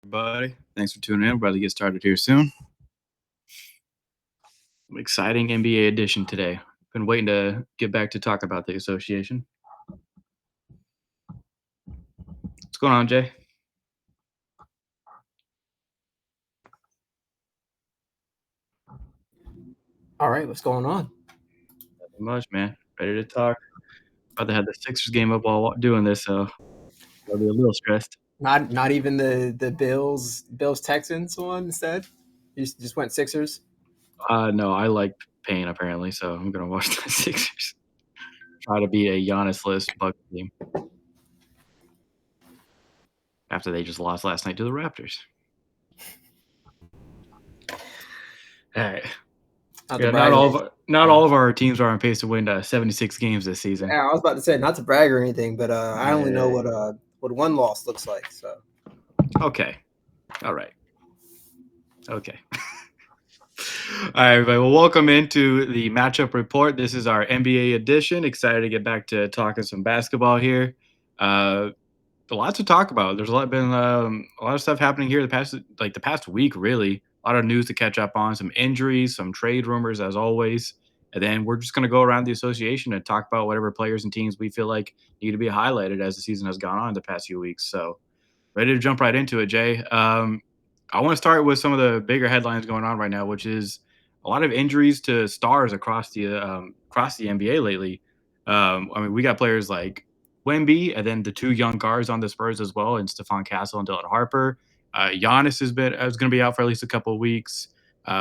Everybody. Thanks for tuning in. We're about to get started here soon. Exciting NBA edition today. Been waiting to get back to talk about the association. What's going on, Jay? All right, what's going on? Nothing much, man. Ready to talk. About to have the Sixers game up while doing this, so I'll be a little stressed. Not even the Bills Texans one instead. You just went Sixers. No, I like pain apparently, so I'm gonna watch the Sixers. Try to be a Giannis-less Bucks team after they just lost last night to the Raptors. All right. Not to Yeah, brag. not all of our teams are on pace to win 76 games this season. Yeah, I was about to say not to brag or anything, but I only know Yeah. what one loss looks like. So Okay. All right. Okay. All right, everybody. Well, welcome into the matchup report. This is our NBA edition. Excited to get back to talking some basketball here. A lot to talk about. There's been a lot of stuff happening here the past week, really. A lot of news to catch up on. Some injuries, some trade rumors, as always. And then we're just going to go around the association and talk about whatever players and teams we feel like need to be highlighted as the season has gone on the past few weeks. So, ready to jump right into it, Jay. I want to start with some of the bigger headlines going on right now, which is a lot of injuries to stars across the NBA lately. I mean, we got players like Wemby, and then the two young guards on the Spurs as well, and Stephon Castle and Dylan Harper. Giannis is going to be out for at least a couple of weeks.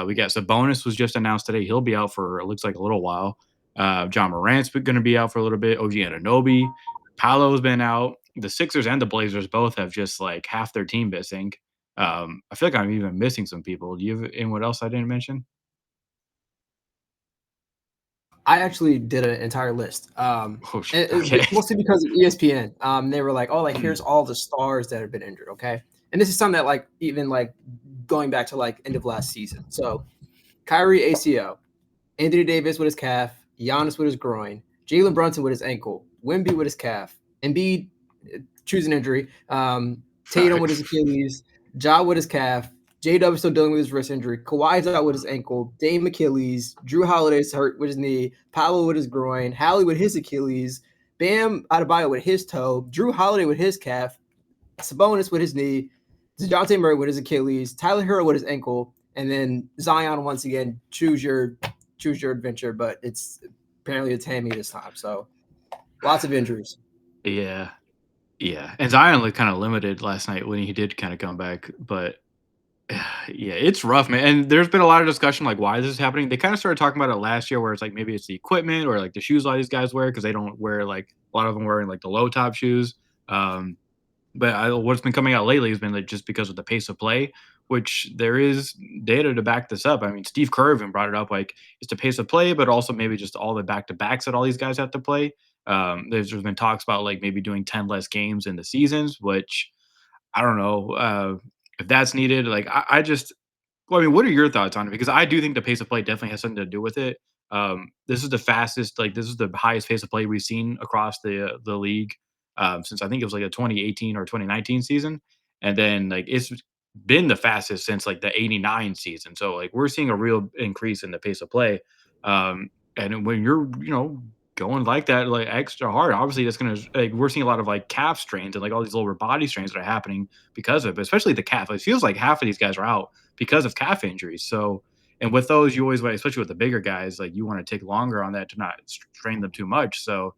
We got Sabonis was just announced today; he'll be out for it looks like a little while. John Morant's going to be out for a little bit. OG Anunoby, Paolo's been out. The Sixers and the Blazers both have just like half their team missing. I feel like I'm even missing some people. Do you have anyone else I didn't mention? I actually did an entire list. Oh, okay. Mostly because of ESPN. They were like, oh, like Mm, here's all the stars that have been injured. Okay, and this is something that like even like going back to like end of last season. So Kyrie ACL, Anthony Davis with his calf, Giannis with his groin, Jalen Brunson with his ankle, Wemby with his calf, Embiid choose an injury, all Tatum right. with his Achilles, Ja with his calf, J-Dub still dealing with his wrist injury, Kawhi's out with his ankle, Dame Achilles, Drew Holiday's hurt with his knee, Paolo with his groin, Hallie with his Achilles, Bam Adebayo with his toe, Drew Holiday with his calf, Sabonis with his knee, DeJounte Murray with his Achilles, Tyler Hero with his ankle, and then Zion once again. Choose your adventure, but it's apparently it's hammy this time. So lots of injuries. Yeah, yeah. And Zion looked kind of limited last night when he did kind of come back, but yeah, it's rough, man. And there's been a lot of discussion like why this is happening. They kind of started talking about it last year, where it's like maybe it's the equipment or like the shoes a lot of these guys wear because they don't wear like a lot of them wearing like the low top shoes. Um, But what's been coming out lately has been like just because of the pace of play, which there is data to back this up. I mean, Steve Kerr even brought it up like it's the pace of play, but also maybe just all the back to backs that all these guys have to play. There's been talks about like maybe doing 10 less games in the seasons, which I don't know if that's needed. Well, I mean, what are your thoughts on it? Because I do think the pace of play definitely has something to do with it. This is the highest pace of play we've seen across the league since I think it was like a 2018 or 2019 season, and then like it's been the fastest since like the '89 season. So like we're seeing a real increase in the pace of play, and when you're going like that like extra hard, obviously that's gonna like we're seeing a lot of like calf strains and like all these lower body strains that are happening because of it, but especially the calf. It feels like half of these guys are out because of calf injuries. So, and with those, you always want, especially with the bigger guys, like you want to take longer on that to not strain them too much. So,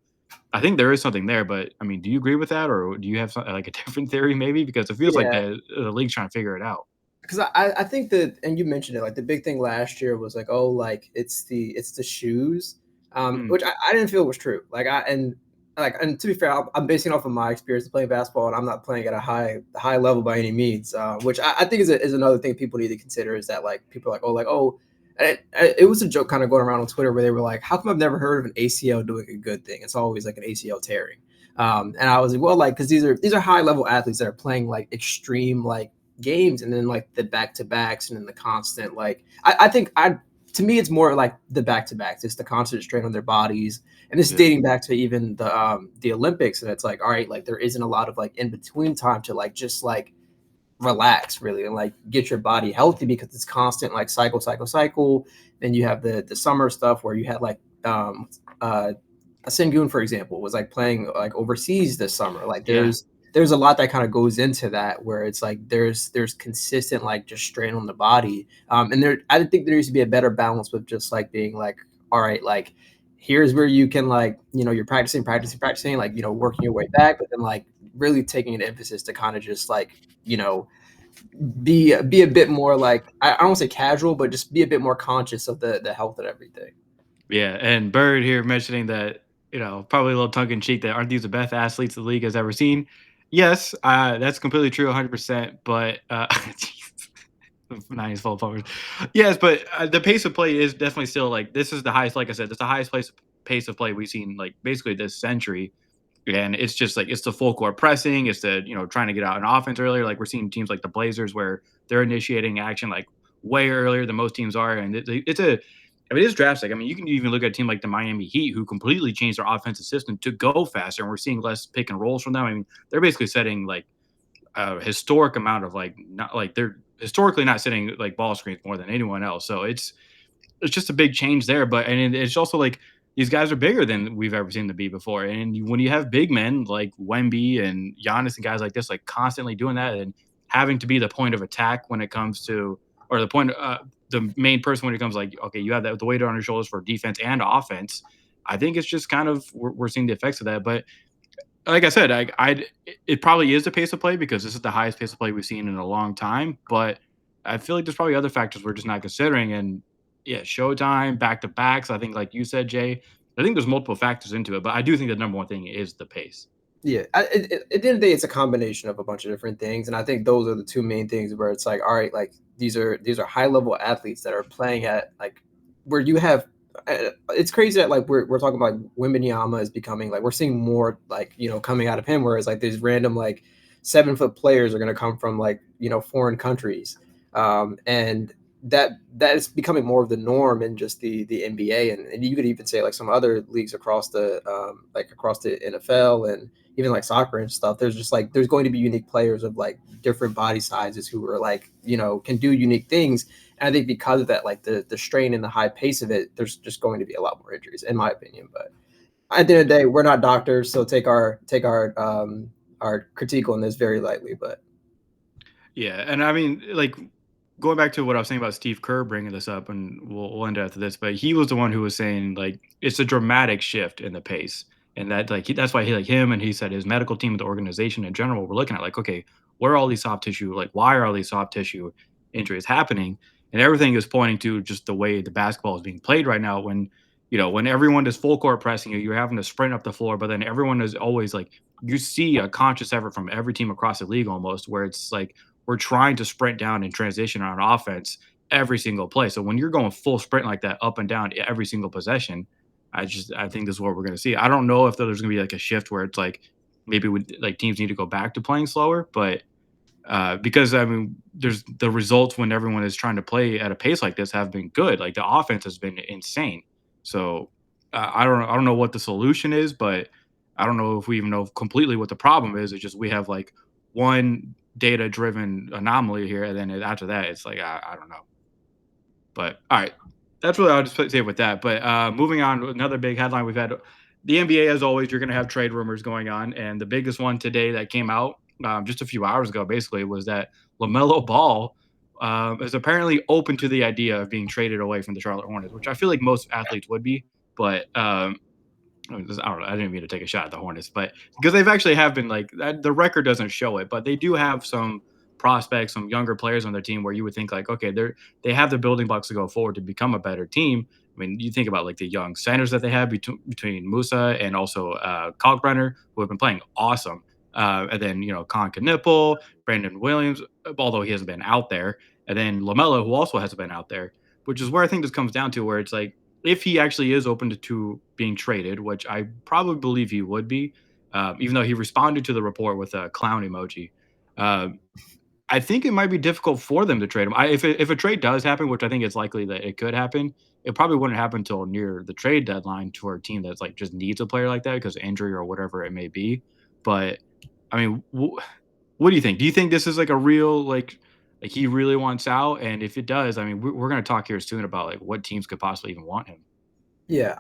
I think there is something there. But I mean, do you agree with that, or do you have like a different theory maybe? Because it feels like Yeah, the league's trying to figure it out. because I think that, and you mentioned it, like the big thing last year was like, oh, like it's the shoes, Mm, which I didn't feel was true. And to be fair, I'm basing it off of my experience playing basketball, and I'm not playing at a high level by any means. Which I think is another thing people need to consider is that like people are like oh. And it was a joke kind of going around on Twitter where they were like, "How come I've never heard of an ACL doing a good thing? It's always like an ACL tearing." And I was like, "Well, like because these are high level athletes that are playing like extreme like games and then like the back to backs and then the constant like I think I to me it's more like the back to backs. It's the constant strain on their bodies. And this is yeah, dating back to even the Olympics. And it's like, all right, like there isn't a lot of like in between time to like just like relax really and like get your body healthy because it's constant like cycle. Then you have the summer stuff where you had like a Sengun, for example, was like playing like overseas this summer. Like Yeah. there's a lot that kind of goes into that where it's like there's consistent like just strain on the body. And there I think there needs to be a better balance with just like being like, all right, like here's where you can like, you're practicing, like, working your way back, but then like really taking an emphasis to kind of just like, you know, be a bit more like I don't want to say casual, but just be a bit more conscious of the health and everything. Yeah, and Bird here mentioning that, probably a little tongue in cheek that aren't these the best athletes the league has ever seen? Yes, that's completely true, 100%. But nice full forward. Yes, but the pace of play is definitely still like this is the highest. Like I said, it's the highest pace of play we've seen like basically this century. And it's just like it's the full court pressing, it's the trying to get out an offense earlier. Like we're seeing teams like the Blazers where they're initiating action like way earlier than most teams are, and it's a I mean, it's drastic. I mean, you can even look at a team like the Miami Heat, who completely changed their offensive system to go faster, and we're seeing less pick and rolls from them. I mean, they're basically setting like a historic amount of like not like they're historically not setting like ball screens more than anyone else. So it's just a big change there. But and it's also like these guys are bigger than we've ever seen them be before. And when you have big men like Wemby and Giannis and guys like this, like constantly doing that and having to be the point of attack when it comes to, or the main person when it comes like, okay, you have that the weight on your shoulders for defense and offense. I think it's just kind of we're seeing the effects of that. But like I said, it probably is the pace of play because this is the highest pace of play we've seen in a long time. But I feel like there's probably other factors we're just not considering. And yeah, Showtime, back to backs. I think, like you said, Jay, I think there's multiple factors into it. But I do think the number one thing is the pace. Yeah, at the end of the day, it's a combination of a bunch of different things, and I think those are the two main things where it's like, all right, like these are high level athletes that are playing at like where you have. It's crazy that like we're talking about like Wembanyama is becoming like we're seeing more like coming out of him, whereas like these random like 7 foot players are going to come from like foreign countries, and that is becoming more of the norm in just the NBA, and you could even say like some other leagues across the like across the NFL and even like soccer and stuff. There's just like there's going to be unique players of like different body sizes who are like can do unique things. And I think because of that, like the strain and the high pace of it, there's just going to be a lot more injuries, in my opinion. But at the end of the day, we're not doctors, so take our critique on this very lightly. But Yeah, and I mean, like going back to what I was saying about Steve Kerr bringing this up, and we'll end after this. But he was the one who was saying like it's a dramatic shift in the pace, and that like that's why he like him and he said his medical team, the organization in general, we're looking at like okay, where are all these soft tissue like why are all these soft tissue injuries happening? And everything is pointing to just the way the basketball is being played right now. When when everyone is full court pressing you, you're having to sprint up the floor, but then everyone is always like you see a conscious effort from every team across the league almost where it's like we're trying to sprint down and transition on offense every single play. So when you're going full sprint like that up and down every single possession, I think this is what we're going to see. I don't know if there's going to be like a shift where it's like maybe like teams need to go back to playing slower, but because I mean, there's the results when everyone is trying to play at a pace like this have been good. Like the offense has been insane. So I don't know what the solution is, but I don't know if we even know completely what the problem is. It's just we have like one data driven anomaly here, and then after that, it's like I don't know. But all right, that's really I'll just say with that. But moving on, another big headline we've had the NBA as always. You're going to have trade rumors going on, and the biggest one today that came out just a few hours ago, basically, was that LaMelo Ball is apparently open to the idea of being traded away from the Charlotte Hornets, which I feel like most athletes would be. But I don't know. I didn't mean to take a shot at the Hornets, but because they've actually have been like the record doesn't show it, but they do have some prospects, some younger players on their team where you would think like, okay, they have the building blocks to go forward to become a better team. I mean, you think about like the young centers that they have between Musa and also Kalkbrenner, who have been playing awesome. And then Con Knipple, Brandon Williams, although he hasn't been out there, and then Lamelo, who also hasn't been out there, which is where I think this comes down to, where it's like if he actually is open to being traded, which I probably believe he would be, even though he responded to the report with a clown emoji. Uh, I think it might be difficult for them to trade him. If a trade does happen, which I think it's likely that it could happen, it probably wouldn't happen until near the trade deadline to a team that's like just needs a player like that because of injury or whatever it may be. But I mean, What do you think? Do you think this is like a real like he really wants out? And if it does, I mean, we're gonna talk here soon about like what teams could possibly even want him. Yeah,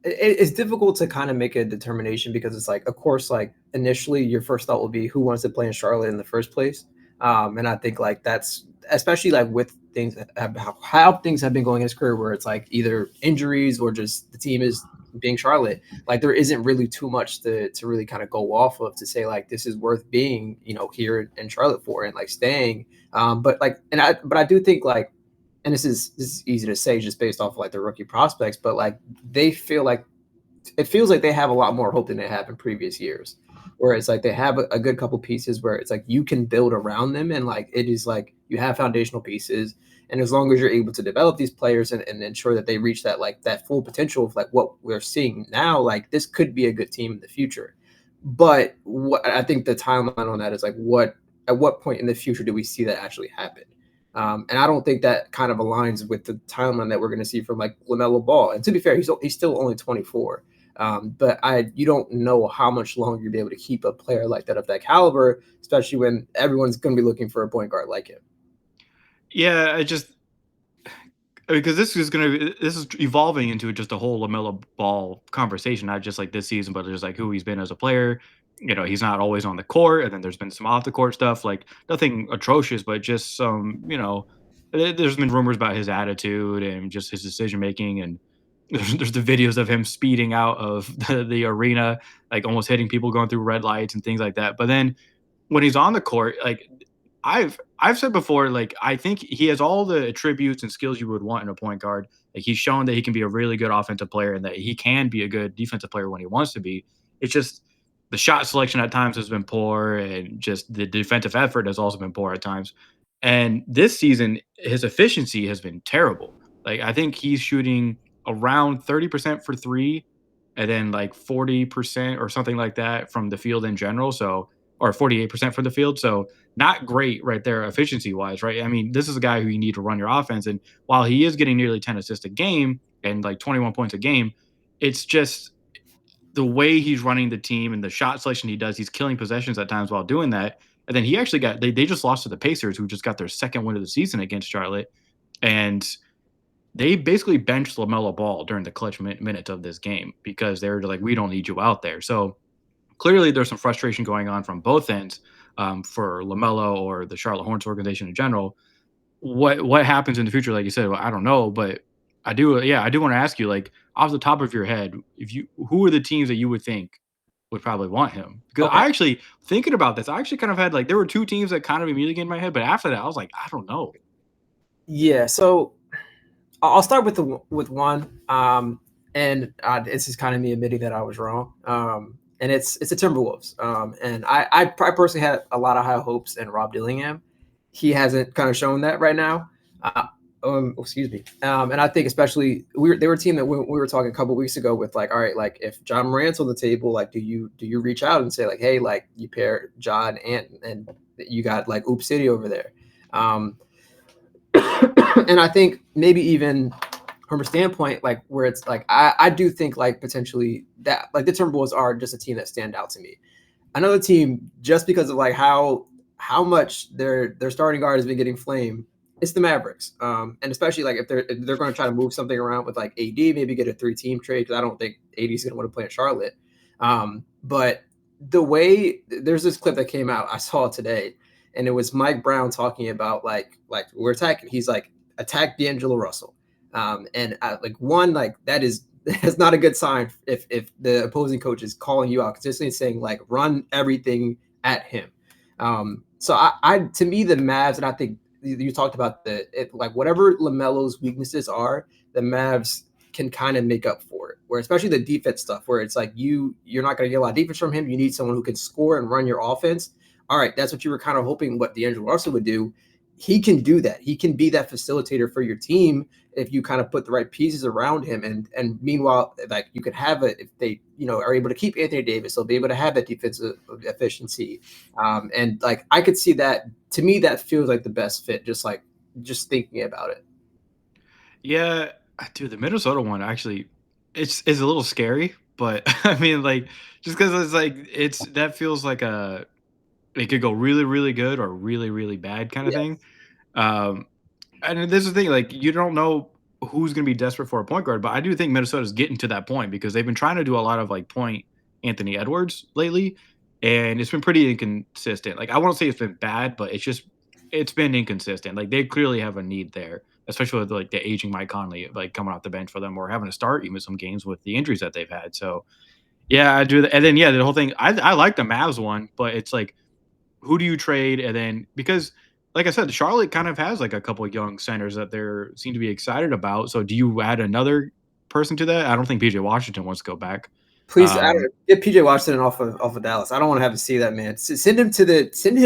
it's difficult to kind of make a determination because it's like, of course, like initially your first thought will be who wants to play in Charlotte in the first place, and I think like that's especially like with things that have, how things have been going in his career, where it's like either injuries or just the team is being Charlotte. Like there isn't really too much to really kind of go off of to say like this is worth being here in Charlotte for and like staying. But like I do think like and this is easy to say just based off of like the rookie prospects, but like they feel like it feels like they have a lot more hope than they have in previous years. Where it's like they have a good couple pieces where it's like you can build around them and like it is like you have foundational pieces. And as long as you're able to develop these players and ensure that they reach that like that full potential of like what we're seeing now, like this could be a good team in the future. But what I think the timeline on that is like what at what point in the future do we see that actually happen? And I don't think that kind of aligns with the timeline that we're going to see from like LaMelo Ball. And to be fair, he's still only 24. But you don't know how much longer you'll be able to keep a player like that of that caliber, especially when everyone's going to be looking for a point guard like him. Yeah, because this is evolving into just a whole Lamelo Ball conversation, not just like this season, but just like who he's been as a player. He's not always on the court, and then there's been some off the court stuff, like nothing atrocious, but just some, there's been rumors about his attitude and just his decision making, and there's the videos of him speeding out of the arena, like almost hitting people going through red lights and things like that. But then when he's on the court, like I've said before, like I think he has all the attributes and skills you would want in a point guard. Like he's shown that he can be a really good offensive player and that he can be a good defensive player when he wants to be. It's just the shot selection at times has been poor, and just the defensive effort has also been poor at times. And this season, his efficiency has been terrible. Like I think he's shooting around 30% for three, and then like 40% or something like that from the field in general. So, or 48% for the field. So not great right there efficiency wise, right? I mean, this is a guy who you need to run your offense. And while he is getting nearly 10 assists a game and like 21 points a game, it's just the way he's running the team and the shot selection he does. He's killing possessions at times while doing that. And then he actually they just lost to the Pacers, who just got their second win of the season against Charlotte. And they basically benched LaMelo Ball during the clutch minutes of this game because they were like, we don't need you out there. So clearly there's some frustration going on from both ends, for LaMelo or the Charlotte Hornets organization in general. What happens in the future? Like you said, well, I don't know, but I do. Yeah, I do want to ask you, like off the top of your head, if you who are the teams that you would think would probably want him? Because Okay. I actually thinking about this, I actually kind of had like there were two teams that kind of immediately came in my head, but after that, I was like, I don't know. Yeah. So I'll start with with one. And this is kind of me admitting that I was wrong. And it's the Timberwolves. And I personally had a lot of high hopes in Rob Dillingham. He hasn't kind of shown that right now. Excuse me. And I think especially they were a team that we were talking a couple weeks ago with like, all right, like if John Morant's on the table, like do you reach out and say like, hey, like you pair John and you got like Oop City over there. And I think maybe even from a standpoint like where it's like I do think like potentially that like the Timberwolves are just a team that stand out to me. Another team just because of like how much their starting guard has been getting flamed. It's the Mavericks, and especially like if they're going to try to move something around with like AD, maybe get a 3-team trade because I don't think AD is going to want to play in Charlotte. But the way there's this clip that came out, I saw it today, and it was Mike Brown talking about like we're attacking. He's like attack D'Angelo Russell, and like one like that is that's not a good sign if the opposing coach is calling you out consistently saying like run everything at him. So I to me the Mavs, and I think you talked about like whatever LaMelo's weaknesses are, the Mavs can kind of make up for it. Where especially the defense stuff, where it's like you're not going to get a lot of defense from him. You need someone who can score and run your offense. All right, that's what you were kind of hoping what D'Angelo Russell would do. He can do that. He can be that facilitator for your team if you kind of put the right pieces around him. And meanwhile, like you could have it if they are able to keep Anthony Davis, they'll be able to have that defensive efficiency. And like I could see that. To me, that feels like the best fit. Just thinking about it. Yeah, dude, the Minnesota one actually, it's a little scary, but I mean, like, just because it's like that feels like it could go really, really good or really, really bad kind of thing. Yes. Um, and this is the thing, like you don't know who's going to be desperate for a point guard, but I do think Minnesota's getting to that point because they've been trying to do a lot of like point Anthony Edwards lately, and it's been pretty inconsistent. Like I won't say it's been bad, but it's been inconsistent. Like they clearly have a need there, especially with like the aging Mike Conley like coming off the bench for them or having to start even some games with the injuries that they've had. So yeah, I do. And then yeah, the whole thing. I like the Mavs one, but it's like who do you trade? And then because like I said, Charlotte kind of has like a couple of young centers that they're seem to be excited about. So do you add another person to that? I don't think PJ Washington wants to go back. Please, Um, get PJ Washington off of Dallas. I don't want to have to see that man. Send him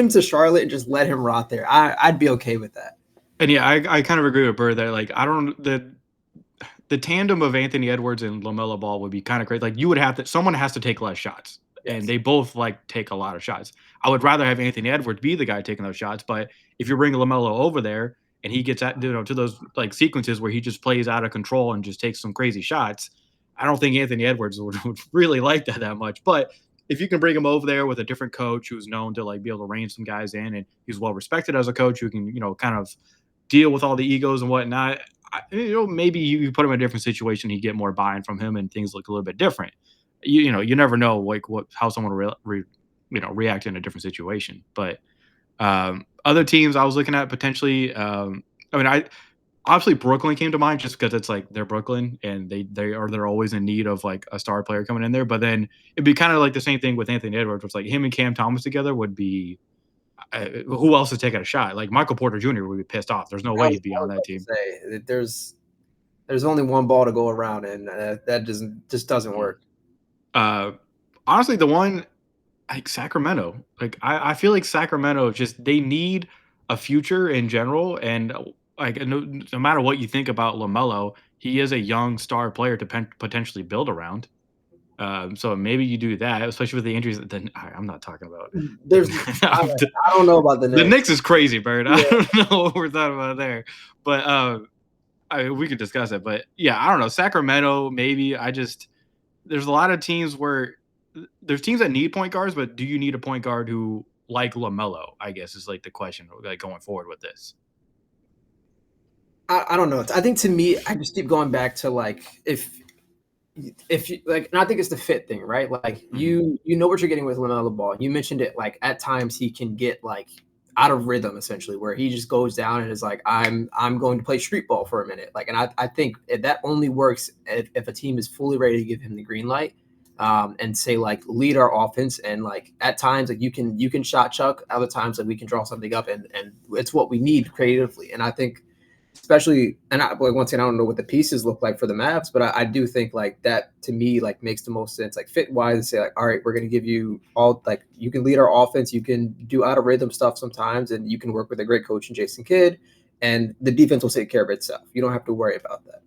to Charlotte and just let him rot there. I'd be okay with that. and yeah, I kind of agree with Bird that like I don't the tandem of Anthony Edwards and LaMelo Ball would be kind of crazy. Like you would have to someone has to take less shots, and Yes. they both like take a lot of shots. I would rather have Anthony Edwards be the guy taking those shots, but if you bring LaMelo over there and he gets at to those like sequences where he just plays out of control and just takes some crazy shots, I don't think Anthony Edwards would really like that much. But if you can bring him over there with a different coach who's known to like be able to rein some guys in and he's well respected as a coach who can kind of deal with all the egos and whatnot. Maybe you put him in a different situation, you get more buy-in from him, and things look a little bit different. You never know like how someone react in a different situation. But other teams I was looking at potentially. I mean, I obviously Brooklyn came to mind just because it's like they're Brooklyn and they're always in need of like a star player coming in there. But then it'd be kind of like the same thing with Anthony Edwards, which like him and Cam Thomas together would be. Who else is taking a shot? Like Michael Porter Jr. would be pissed off. There's no way he'd be I on was that about to team. say that there's only one ball to go around, and that just doesn't Mm. work. Honestly, the one like Sacramento, like I feel like Sacramento just they need a future in general, and like no matter what you think about Lamelo, he is a young star player to potentially build around. So maybe you do that, especially with the injuries. Then I'm not talking about There's I don't know about the the Knicks. Knicks is crazy, Bird. I Yeah, don't know what we're talking about there, but we could discuss it. But yeah, I don't know Sacramento. Maybe there's a lot of teams where there's teams that need point guards, but do you need a point guard who like LaMelo? I guess is like the question like going forward with this. I don't know. I think to me, I just keep going back to like if you like, and I think it's the fit thing, right? Like Mm-hmm. you know what you're getting with LaMelo Ball. You mentioned it. Like at times he can get like out of rhythm essentially, where he just goes down and is like, I'm going to play street ball for a minute. Like, and I think that only works if a team is fully ready to give him the green light. And say like lead our offense, and like at times like you can shot chuck, other times like we can draw something up, and it's what we need creatively. And I think especially, and once again, I don't know what the pieces look like for the Mavs, but I do think like that to me like makes the most sense, like fit wise, to say like, all right, we're going to give you all, like you can lead our offense, you can do out of rhythm stuff sometimes, and you can work with a great coach in Jason Kidd, and the defense will take care of itself. You don't have to worry about that.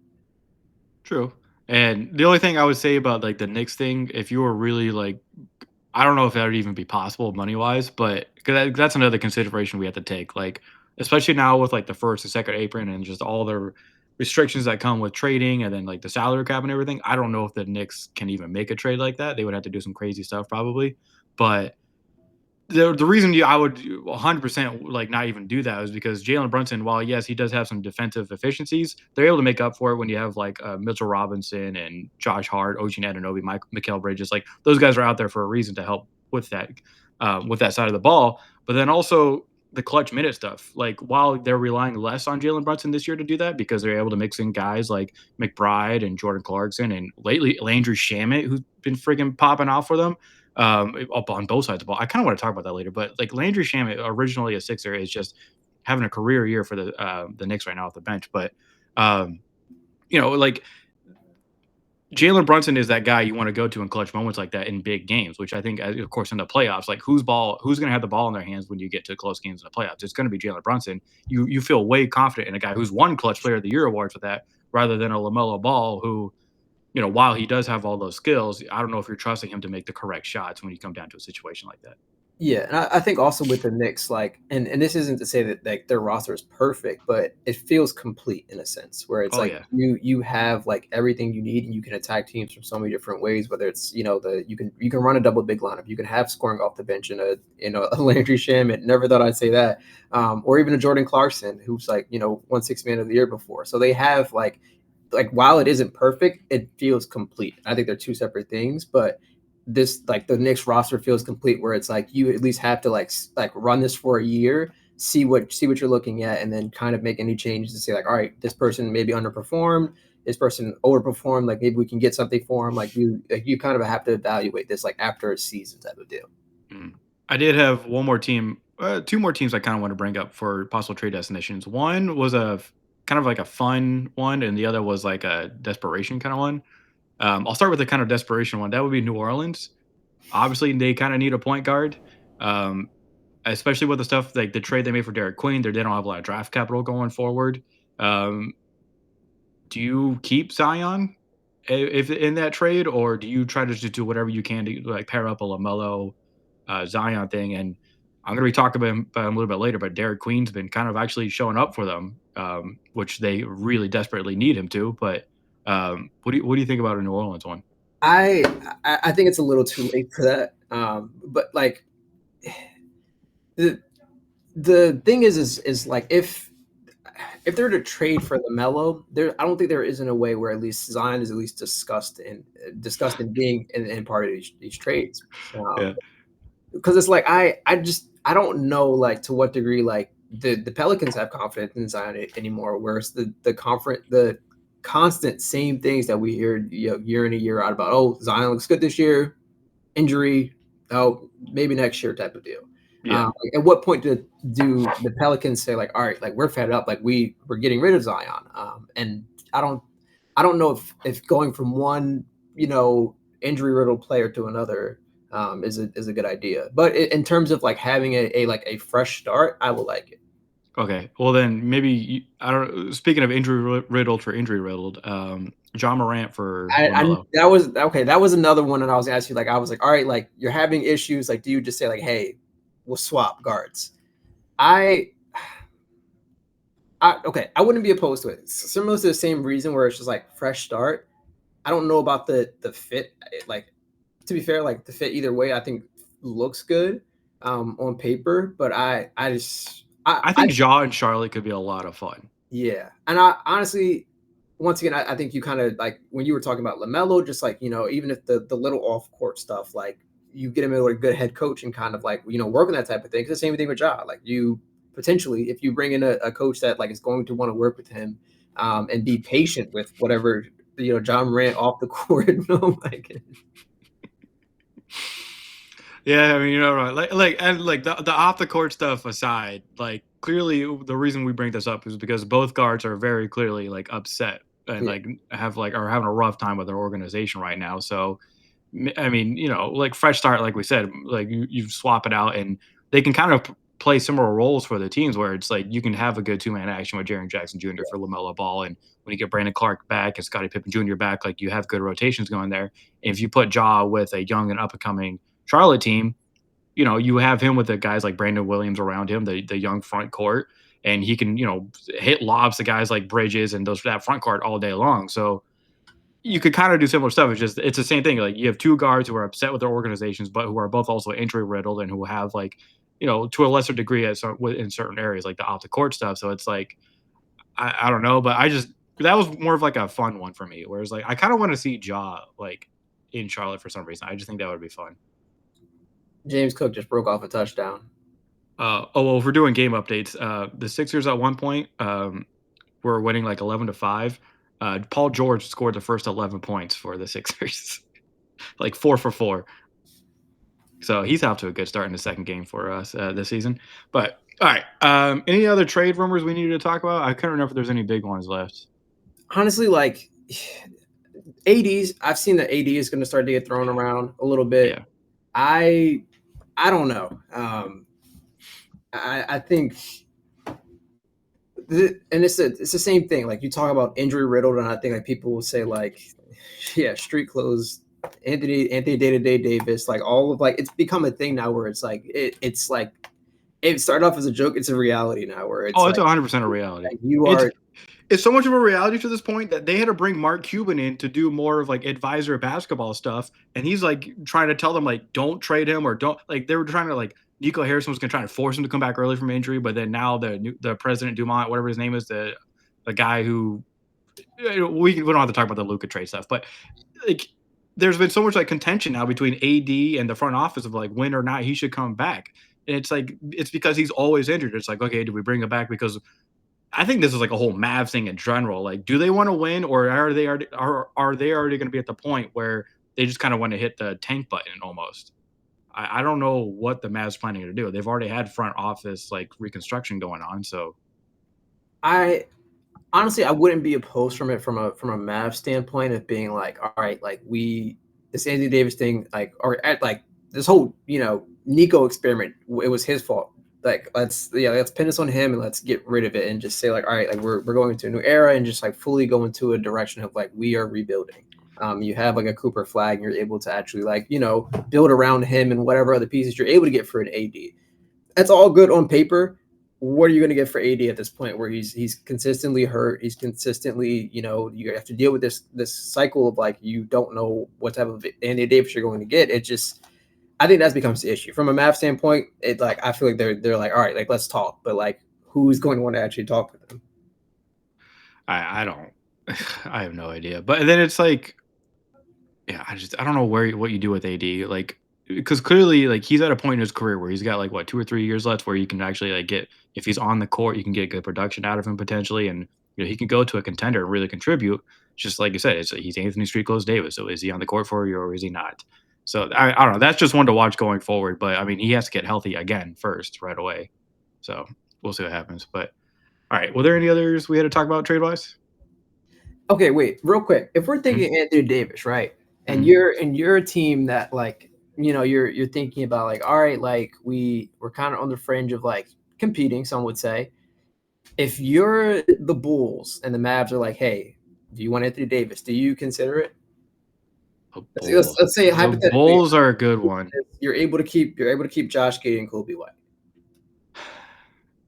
True. And the only thing I would say about like the Knicks thing, if you were really like, I don't know if that would even be possible money wise, but because that's another consideration we have to take. Like, especially now with like the first and second apron and just all the restrictions that come with trading and then like the salary cap and everything. I don't know if the Knicks can even make a trade like that. They would have to do some crazy stuff probably. But the reason I would 100% like not even do that is because Jalen Brunson, while yes he does have some defensive efficiencies, they're able to make up for it when you have like Mitchell Robinson and Josh Hart, OG Anunoby, Mikal Bridges. Like those guys are out there for a reason to help with that side of the ball. But then also the clutch minute stuff. Like while they're relying less on Jalen Brunson this year to do that because they're able to mix in guys like McBride and Jordan Clarkson and lately Landry Shamet, who's been freaking popping off for them up on both sides of the ball. I kind of want to talk about that later, but like Landry Shamet, originally a Sixer, is just having a career year for the Knicks right now off the bench. But um, like Jalen Brunson is that guy you want to go to in clutch moments like that in big games, which I think, of course, in the playoffs, like who's going to have the ball in their hands when you get to close games in the playoffs? It's going to be Jalen Brunson. You feel way confident in a guy who's won Clutch Player of the Year awards with that, rather than a LaMelo Ball who, while he does have all those skills, I don't know if you're trusting him to make the correct shots when you come down to a situation like that. Yeah, and I think also with the Knicks, like, and this isn't to say that like their roster is perfect, but it feels complete in a sense where it's Oh like yeah. you have like everything you need, and you can attack teams from so many different ways. Whether it's the you can run a double big lineup, you can have scoring off the bench in a a Landry Shamet. Never thought I'd say that, or even a Jordan Clarkson who's like won six man of the year before. So they have like while it isn't perfect, it feels complete. I think they're two separate things, but this like the Knicks roster feels complete where it's like you at least have to like run this for a year, see what you're looking at, and then kind of make any changes to say like, all right, this person maybe underperformed, this person overperformed, like maybe we can get something for him. Like you kind of have to evaluate this like after a season type of deal. Mm. I did have one more team, two more teams I kind of want to bring up for possible trade destinations. One was kind of like a fun one, and the other was like a desperation kind of one. I'll start with the kind of desperation one. That would be New Orleans. Obviously, they kind of need a point guard, um, especially with the stuff like the trade they made for Derek Queen. They don't have a lot of draft capital going forward. Um, do you keep Zion if in that trade, or do you try to just do whatever you can to like pair up a LaMelo Zion thing? And I'm going to be talking about him a little bit later, but Derek Queen's been kind of actually showing up for them, which they really desperately need him to. But what do you think about a New Orleans one? I I think it's a little too late for that. But like the the thing is like if they're to trade for LaMelo, there I don't think there isn't a way where at least Zion is at least discussed in being in part of these trades. Yeah, Because it's like I don't know like to what degree like the Pelicans have confidence in Zion anymore. Whereas the constant same things that we hear year in and year out about, oh, Zion looks good this year, injury, oh, maybe next year type of deal. yeah. Like, at what point do the Pelicans say like, all right, like we're fed up, like we're getting rid of Zion? And I don't I don't know if going from one injury riddled player to another is a good idea. But in terms of like having a like a fresh start, I will like it. Okay. Well, then maybe I don't. Speaking of injury riddled for injury riddled, John Morant for I Lamelo. that was okay. That was another one, and I was asking like I was like, all right, like you're having issues. Like, do you just say like, hey, we'll swap guards? I okay, I wouldn't be opposed to it. Similar to the same reason where it's just like fresh start. I don't know about the fit. Like to be fair, like the fit either way, I think looks good on paper. But I just I think Ja and Charlotte could be a lot of fun. yeah, and I honestly, once again, I think you kind of like when you were talking about Lamelo, just like even if the little off court stuff, like you get him with a good head coach and kind of like work on that type of thing. It's the same thing with Ja. Like you potentially, if you bring in a coach that like is going to want to work with him, and be patient with whatever John Morant off the court. Oh my goodness. Yeah, I mean, right, and like the off the court stuff aside, like clearly the reason we bring this up is because both guards are very clearly like upset and Yeah, like have like are having a rough time with their organization right now. So I mean, like fresh start, like we said, like you swap it out and they can kind of play similar roles for the teams where it's like you can have a good two-man action with Jaren Jackson Jr. for LaMelo Ball. And when you get Brandon Clark back and Scottie Pippen Jr. back, like you have good rotations going there. And if you put Ja with a young and up and coming Charlotte team, you have him with the guys like Brandon Williams around him, the young front court, and he can, hit lobs to guys like Bridges and that front court all day long. So you could kind of do similar stuff. It's the same thing. Like you have two guards who are upset with their organizations, but who are both also injury riddled and who have like, to a lesser degree in certain areas, like the off the court stuff. So it's like I don't know, but that was more of like a fun one for me. Whereas like I kind of want to see Ja like in Charlotte for some reason. I just think that would be fun. James Cook just broke off a touchdown. Oh well, if we're doing game updates, the Sixers at one point were winning like 11-5. Paul George scored the first 11 points for the Sixers, like 4 for 4. So he's off to a good start in the second game for us this season. But all right, any other trade rumors we needed to talk about? I couldn't remember if there's any big ones left. Honestly, like ADs, I've seen that AD is going to start to get thrown around a little bit. Yeah, I I don't know. I think, and it's the same thing. Like you talk about injury riddled, and I think like people will say like, yeah, street clothes Anthony Day-to-Day Davis, like all of like it's become a thing now where it's like it's like it started off as a joke, it's a reality now where it's Oh, it's like 100% a reality. you It's are it's so much of a reality to this point that they had to bring Mark Cuban in to do more of like advisor basketball stuff, and he's like trying to tell them like don't trade him or don't like they were trying to like Nico Harrison was going to try to force him to come back early from injury, but then now the president Dumont, whatever his name is, the guy who we don't have to talk about the Luka trade stuff, but like there's been so much like contention now between AD and the front office of like when or not he should come back. And it's like it's because he's always injured. It's like, okay, do we bring him back because I think this is like a whole Mavs thing in general. Like, do they want to win, or are they already going to be at the point where they just kind of want to hit the tank button almost? I don't know what the Mavs planning to do. They've already had front office like reconstruction going on, so I honestly I wouldn't be opposed from it from a Mavs standpoint of being like, all right, like this Anthony Davis thing, like or at like this whole Nico experiment, it was his fault. Like let's pin this on him and let's get rid of it and just say like, all right, like we're going into a new era and just like fully go into a direction of like we are rebuilding. You have like a Cooper Flag, and you're able to actually like build around him and whatever other pieces you're able to get for an AD. That's all good on paper. What are you going to get for AD at this point where he's consistently hurt? He's consistently, you have to deal with this cycle of like you don't know what type of Anthony Davis you're going to get. It just I think that becomes the issue from a Mavs standpoint. It like I feel like they're like, all right, like let's talk, but like who's going to want to actually talk with them? I don't. I have no idea. But then it's like, yeah, I don't know what you do with AD. Like, because clearly, like he's at a point in his career where he's got like what 2 or 3 years left, where you can actually like get if he's on the court, you can get good production out of him potentially, and he can go to a contender and really contribute. Just like you said, he's Anthony Street Clothes Davis. So is he on the court for you or is he not? So I don't know. That's just one to watch going forward. But I mean, he has to get healthy again first right away. So we'll see what happens. But all right, were there any others we had to talk about trade wise? Okay, wait, real quick. If we're Mm-hmm. thinking Anthony Davis, right, and Mm-hmm. you're a team that like you're thinking about like, all right, like we're kind of on the fringe of like competing. Some would say, if you're the Bulls and the Mavs are like, hey, do you want Anthony Davis? Do you consider it? The Let's say The hypothetically, Bulls are a good one. you're able to keep Josh Giddey and Kobe White.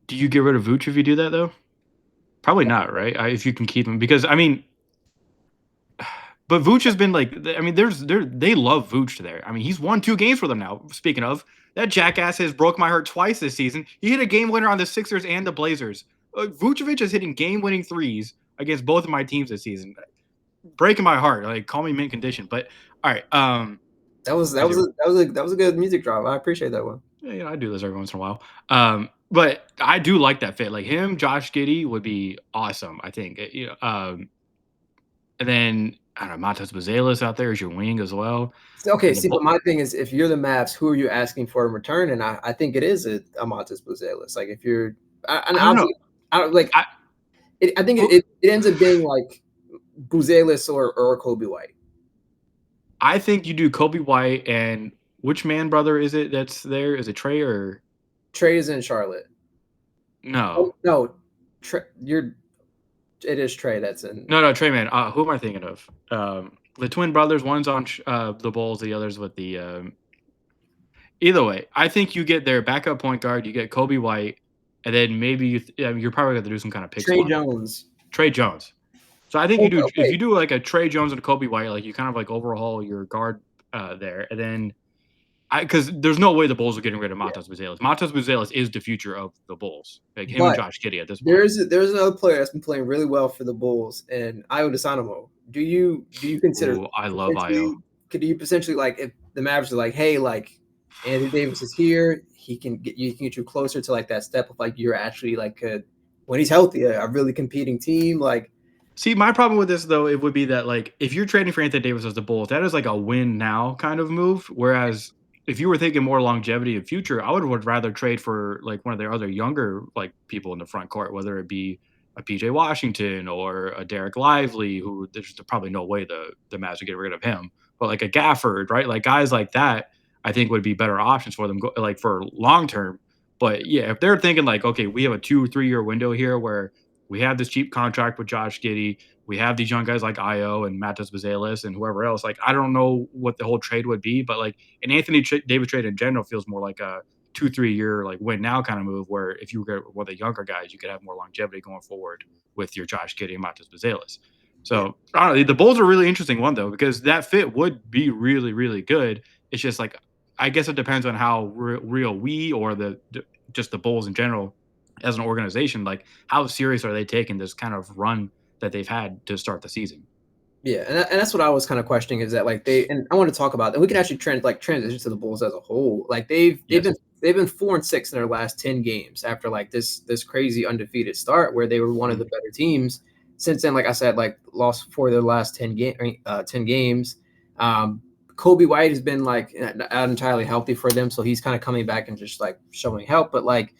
Do you get rid of Vooch if you do that though? Probably not, right? If you can keep him, because I mean, but Vooch has been like, I mean, they love Vooch there. I mean, he's won 2 games for them now. Speaking of, that jackass has broke my heart twice this season. He hit a game winner on the Sixers and the Blazers. Vucevic is hitting game-winning threes against both of my teams this season. Breaking my heart. Like, call me mint condition. But all right, That was a good music drop. I appreciate that one. yeah, I do this every once in a while. But I do like that fit. Like him, Josh Giddey would be awesome. I think. And then I don't know, Matas Buzelis out there as your wing as well. Okay, And see, but my thing is, if you're the Mavs, who are you asking for in return? And I think it is a Montes Buzelis. Like if you're, and I don't know. I don't like. I think it ends up being like Buzelis or Kobe White. I think you do Kobe White and which man brother is it that's there? Is it Trey or Trey is in Charlotte. no? No, it is Trey that's in. No, Trey man. Who am I thinking of? The twin brothers. One's on the Bulls. The other's with the. Either way, I think you get their backup point guard. You get Kobe White, and then maybe you're probably going to do some kind of pick Trey swap. Jones. Trey Jones. So I think you do Okay. if you do like a Trey Jones and a Kobe White, like you kind of like overhaul your guard there, and then because there's no way the Bulls are getting rid of Matas Buzelis. Matas Buzelis is the future of the Bulls, like him and Josh Giddey at this point. There's another player that's been playing really well for the Bulls, and Ayo Dosunmu. Do you consider? Ooh, I love Ayo. Could you potentially like if the Mavericks are like, hey, like Anthony Davis is here, he can get you closer to like that step of like you're actually like when he's healthy, a really competing team. Like, see, my problem with this though, it would be that like if you're trading for Anthony Davis as the Bulls, that is like a win now kind of move. Whereas if you were thinking more longevity and future, I would rather trade for like one of their other younger like people in the front court, whether it be a PJ Washington or a Derek Lively, who there's probably no way the Mavs would get rid of him, but like a Gafford, right? Like guys like that, I think would be better options for them, like for long term. But yeah, if they're thinking like, okay, we have a 2 or 3 year window here where we have this cheap contract with Josh Giddey, we have these young guys like Io and Matas Bazelis and whoever else. Like, I don't know what the whole trade would be, but like an Davis trade in general feels more like a 2-3 year like win now kind of move. Where if you were with the younger guys, you could have more longevity going forward with your Josh Giddey and Matas Bazelis. Yeah. So I don't know. The Bulls are a really interesting one though because that fit would be really really good. It's just like I guess it depends on how real we or just the Bulls in general as an organization, like how serious are they taking this kind of run that they've had to start the season? Yeah, and that's what I was kind of questioning is that like and I want to talk about that. We can actually transition to the Bulls as a whole. Like Yes. they've been 4-6 in their last 10 games after like this crazy undefeated start where they were one of the better teams. Since then, like I said, like lost 4 of their last 10 games. Kobe White has been like not entirely healthy for them, so he's kind of coming back and just like showing help. But like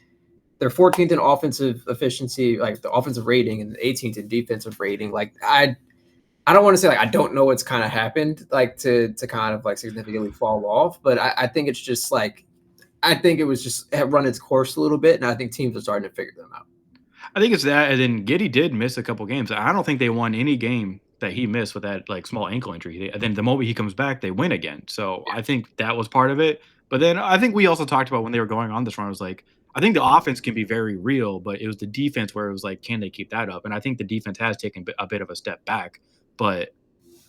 they're 14th in offensive efficiency, like the offensive rating, and 18th in defensive rating. Like I don't want to say like I don't know what's kind of happened like to kind of like significantly fall off, but I think it's just like I think it was just had run its course a little bit, and I think teams are starting to figure them out. I think it's that, and then Giddy did miss a couple games. I don't think they won any game that he missed with that like small ankle injury. And then the moment he comes back, they win again. So I think that was part of it. But then I think we also talked about when they were going on this run, it was like I think the offense can be very real, but it was the defense where it was like, can they keep that up? And I think the defense has taken a bit of a step back. But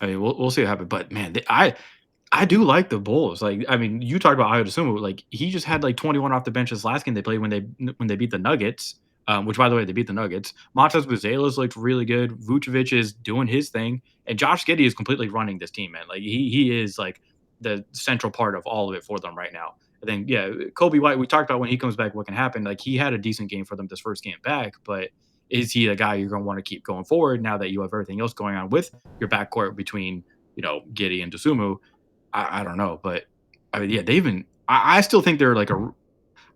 I mean, we'll see what happens. But man, I do like the Bulls. Like, I mean, you talked about Ayo Dosunmu. Like, he just had like 21 off the bench this last game they played when they beat the Nuggets. Which, by the way, they beat the Nuggets. Montas Buzelis looked really good. Vucevic is doing his thing, and Josh Giddey is completely running this team, man. Like, he is like the central part of all of it for them right now. I think, yeah, Kobe White. We talked about when he comes back, what can happen. Like, he had a decent game for them this first game back, but is he the guy you're going to want to keep going forward now that you have everything else going on with your backcourt between Giddey and Dosunmu? I don't know, but I mean, yeah, they've been. I still think they're like I'm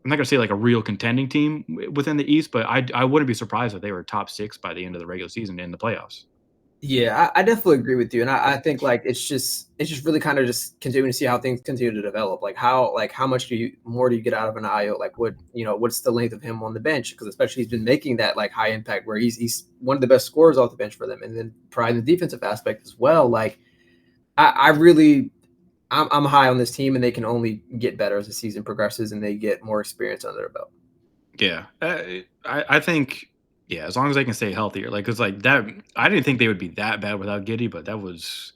not gonna say like a real contending team within the East, but I wouldn't be surprised if they were top 6 by the end of the regular season in the playoffs. Yeah, I definitely agree with you, and I think like it's just really kind of just continuing to see how things continue to develop. Like how much more do you get out of an IO? Like what's the length of him on the bench? Because especially he's been making that like high impact where he's one of the best scorers off the bench for them, and then probably the defensive aspect as well. Like I really I'm high on this team, and they can only get better as the season progresses and they get more experience under their belt. Yeah, I think yeah, as long as they can stay healthier, like it's like that. I didn't think they would be that bad without Giddy, but that was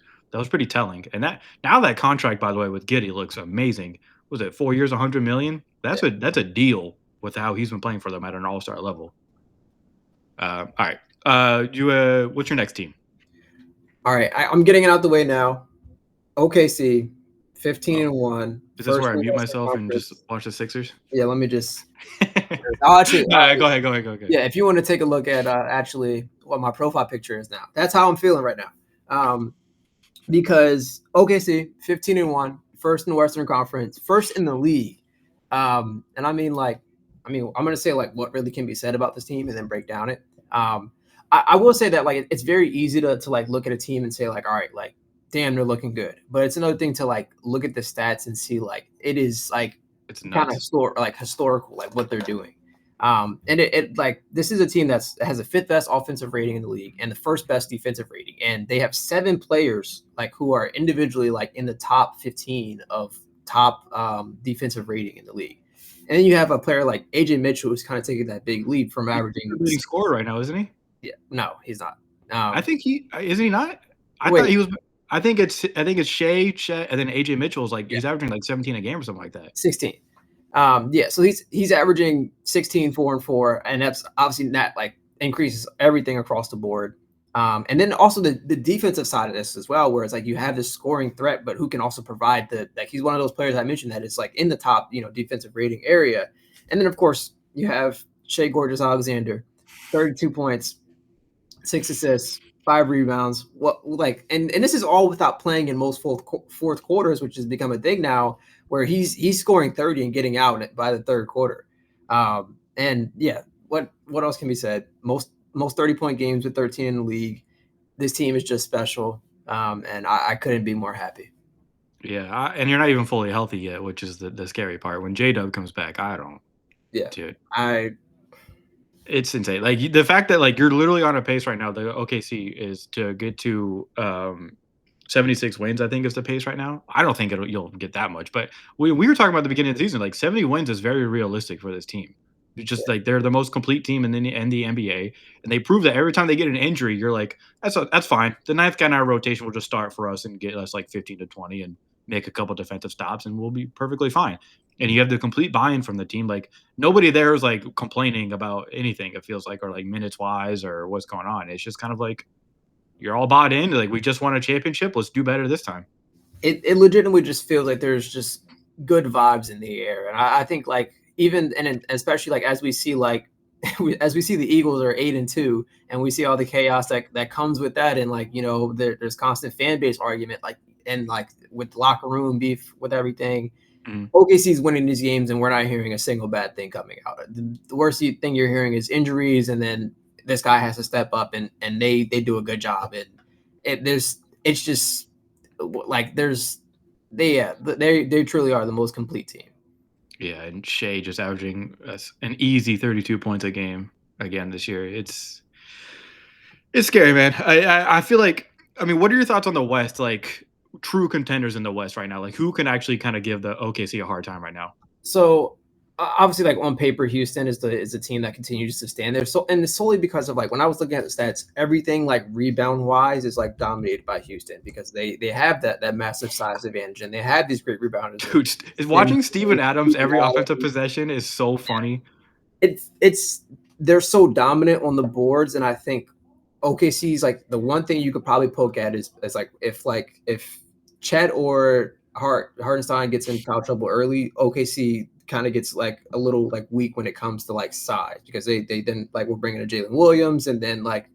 pretty telling. And that contract, by the way, with Giddy looks amazing. Was it 4 years, 100 million? Yeah. That's a deal with how he's been playing for them at an All Star level. All right, what's your next team? All right, I'm getting it out the way now. OKC, 15-1. Is this where I in the mute Western myself and just Conference. watch the Sixers? Yeah, let me just. All I'll actually, right, go ahead. yeah. If you want to take a look at actually what my profile picture is now, that's how I'm feeling right now. Because OKC 15-1, first in the Western Conference, first in the league. And I'm gonna say like what really can be said about this team and then break down it. I will say that like it's very easy to like look at a team and say like, all right, like damn, they're looking good. But it's another thing to like look at the stats and see like it is like It's kind of nuts. historical, like what they're doing. And it like this is a team that has a fifth best offensive rating in the league and the first best defensive rating, and they have 7 players like who are individually like in the top 15 of top defensive rating in the league. And then you have a player like AJ Mitchell who's kind of taking that big leap from He's averaging. the leading scorer right now, isn't he? Yeah, no, he's not. I think he is he not? I thought Wait, he was. I think it's Shea, and then AJ Mitchell's like yeah, he's averaging like 17 a game or something like that. 16. Yeah, so he's averaging 16, 4 and 4, and that's obviously not like increases everything across the board. And then also the defensive side of this as well, where it's like you have this scoring threat, but who can also provide like he's one of those players I mentioned that is like in the top, defensive rating area. And then of course you have Shea Gorgeous Alexander, 32 points, 6 assists, 5 rebounds. What like and this is all without playing in most fourth quarters, which has become a thing now where he's scoring 30 and getting out by the third quarter. And yeah, what else can be said? Most 30-point games with 13 in the league. This team is just special. And I couldn't be more happy. Yeah, and you're not even fully healthy yet, which is the scary part. When J Dub comes back, I don't, Yeah. dude. I It's insane. Like the fact that like you're literally on a pace right now. The OKC is to get to 76 wins. I think is the pace right now. I don't think you'll get that much, but we were talking about the beginning of the season. Like 70 wins is very realistic for this team. It's just like they're the most complete team in the NBA, and they prove that every time they get an injury, you're like that's fine. The ninth guy in our rotation will just start for us and get us like 15 to 20 and make a couple defensive stops, and we'll be perfectly fine. And you have the complete buy-in from the team. Like nobody there is like complaining about anything. It feels like, or like minutes wise, or what's going on. It's just kind of like you're all bought in. Like we just won a championship. Let's do better this time. It legitimately just feels like there's just good vibes in the air, and I think like even and especially like as we see like as we see the Eagles are 8-2, and we see all the chaos that comes with that, and like there's constant fan base argument like and like with locker room beef with everything. Mhm. OKC's winning these games, and we're not hearing a single bad thing coming out. The worst thing you're hearing is injuries, and then this guy has to step up, and they do a good job. And it's just like they truly are the most complete team. Yeah, and Shea just averaging an easy 32 points a game again this year. It's scary, man. I feel like. I mean, what are your thoughts on the West? Like true contenders in the West right now. Like who can actually kind of give the OKC a hard time right now? So obviously, like on paper, Houston is the team that continues to stand there. So and it's solely because of like when I was looking at the stats, everything like rebound wise is like dominated by Houston because they have that massive size advantage and they have these great rebounders. Dude, is And watching Steven Adams every offensive possession is so funny. it's they're so dominant on the boards, and I think OKC's like the one thing you could probably poke at is like if Chet or Hardenstein gets in foul trouble early, OKC kind of gets like a little like weak when it comes to like size because they then like we're bringing in Jalen Williams, and then like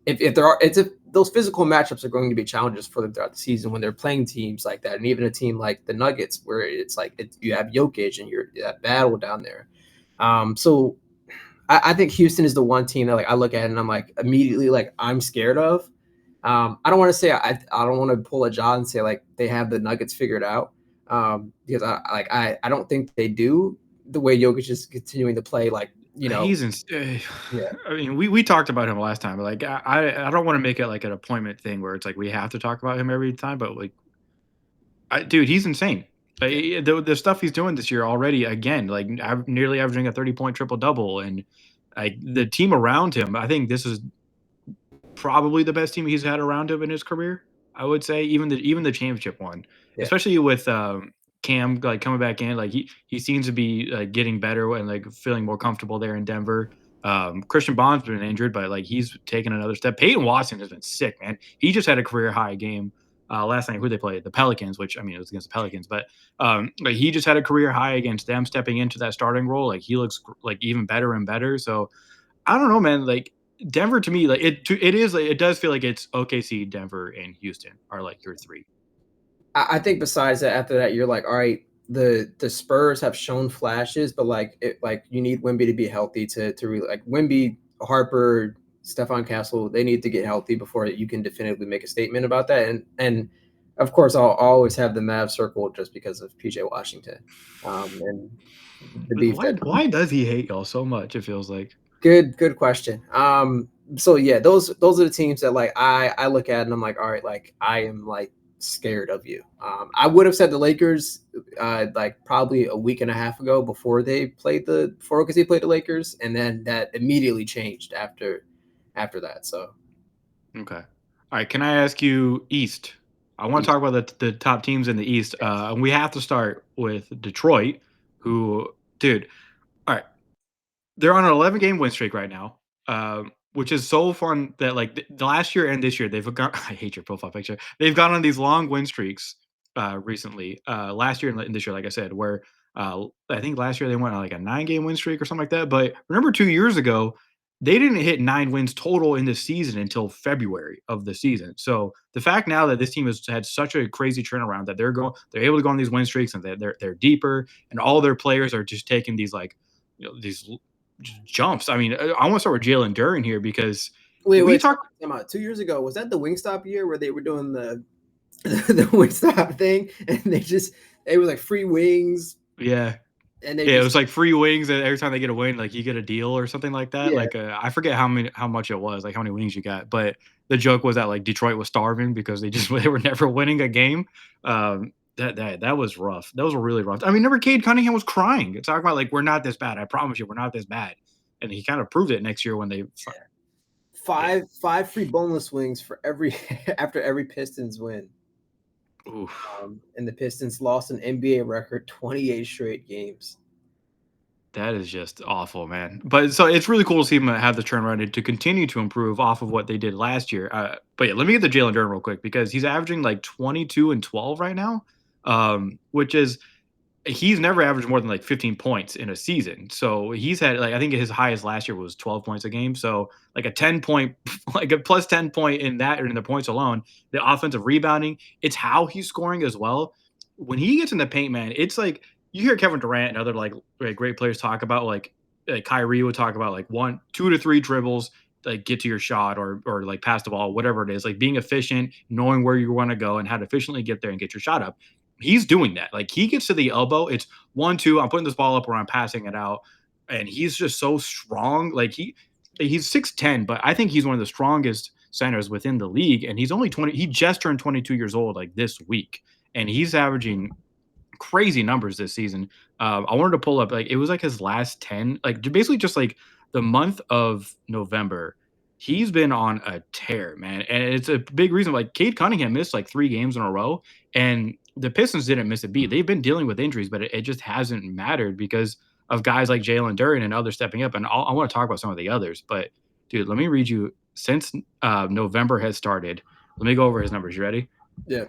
if there are it's if those physical matchups are going to be challenges for them throughout the season when they're playing teams like that, and even a team like the Nuggets where it's like you have Jokic and you're that battle down there. So I think Houston is the one team that like I look at and I'm like immediately like I'm scared of. I don't want to say I don't want to pull a jaw and say like they have the Nuggets figured out because I don't think they do the way Jokic is continuing to play like He's in. yeah. I mean, we talked about him last time. But like, I don't want to make it like an appointment thing where it's like we have to talk about him every time. But like, dude, he's insane. The stuff he's doing this year already, again, like nearly averaging a 30-point triple double, and like the team around him. I think this is probably the best team he's had around him in his career. I would say even the championship one, Yeah. especially with Cam like coming back in, like he seems to be getting better and like feeling more comfortable there in Denver. Christian Bond's been injured, but like he's taken another step. Peyton Watson has been sick, man. He just had a career high game last night. Who they played? The Pelicans, which I mean it was against the Pelicans, but like he just had a career high against them, stepping into that starting role. Like he looks like even better and better. So I don't know, man. Like Denver to me, like it is like it does feel like it's OKC, Denver, and Houston are like your three. I think besides that, after that, you're like, all right, the Spurs have shown flashes, but like you need Wemby to be healthy to really like Wemby, Harper, Stefan Castle, they need to get healthy before you can definitively make a statement about that. And of course, I'll always have the Mavs circle just because of PJ Washington, and the beef Why that why does he hate y'all so much? It feels like. good question. So yeah, those are the teams that like I look at and I'm like, all right, like I am like scared of you. I would have said the Lakers like probably a week and a half ago before because they played the Lakers, and then that immediately changed after that. So Okay. All right. Can I ask you East? I want to talk about the top teams in the East. And we have to start with Detroit, who, dude, all right. They're on an 11-game win streak right now, which is so fun that like the last year and this year they've got. I hate your profile picture. They've gone on these long win streaks recently. Last year and this year, like I said, where I think last year they went on like a 9-game win streak or something like that. But remember, 2 years ago they didn't hit 9 wins total in the season until February of the season. So the fact now that this team has had such a crazy turnaround that they're able to go on these win streaks and they're deeper and all their players are just taking these like these jumps. I mean, I want to start with Jalen Duren here because we wait, talked. time out. 2 years ago, was that the Wingstop year where they were doing the the Wingstop thing, and they was like free wings. Yeah, and they Yeah, it just was like free wings, and every time they get a win, like you get a deal or something like that. yeah. Like I forget how much it was, like how many wings you got, but the joke was that like Detroit was starving because they just they were never winning a game. That was rough. That was really rough. I mean, remember Cade Cunningham was crying, talking about like we're not this bad. I promise you, we're not this bad, and he kind of proved it next year when they. Yeah. Five free boneless wings for every after every Pistons win. Oof. And the Pistons lost an NBA record 28 straight games. That is just awful, man. But so it's really cool to see him have the turnaround and to continue to improve off of what they did last year. But yeah, let me get the Jalen Durden real quick because he's averaging like 22 and 12 right now, which is he's never averaged more than like 15 points in a season. So he's had like I think his highest last year was 12 points a game. So like a 10 point, like a plus 10 point in that or in the points alone. The offensive rebounding, it's how he's scoring as well. When he gets in the paint, man, it's like you hear Kevin Durant and other like great players talk about like Kyrie would talk about like 2 to 3 dribbles, like get to your shot or like pass the ball, whatever it is, like being efficient, knowing where you want to go and how to efficiently get there and get your shot up. He's doing that. Like he gets to the elbow, it's 1-2. I'm putting this ball up or I'm passing it out, and he's just so strong. Like he's 6'10", but I think he's one of the strongest centers within the league. And he's only 20. He just turned 22 years old like this week, and he's averaging crazy numbers this season. I wanted to pull up like it was like his last 10, like basically just like the month of November. He's been on a tear, man, and it's a big reason. Like Cade Cunningham missed like 3 games in a row, and the Pistons didn't miss a beat. They've been dealing with injuries, but it just hasn't mattered because of guys like Jalen Duren and others stepping up. And I want to talk about some of the others, but dude, let me read you since November has started. Let me go over his numbers. You ready? Yeah.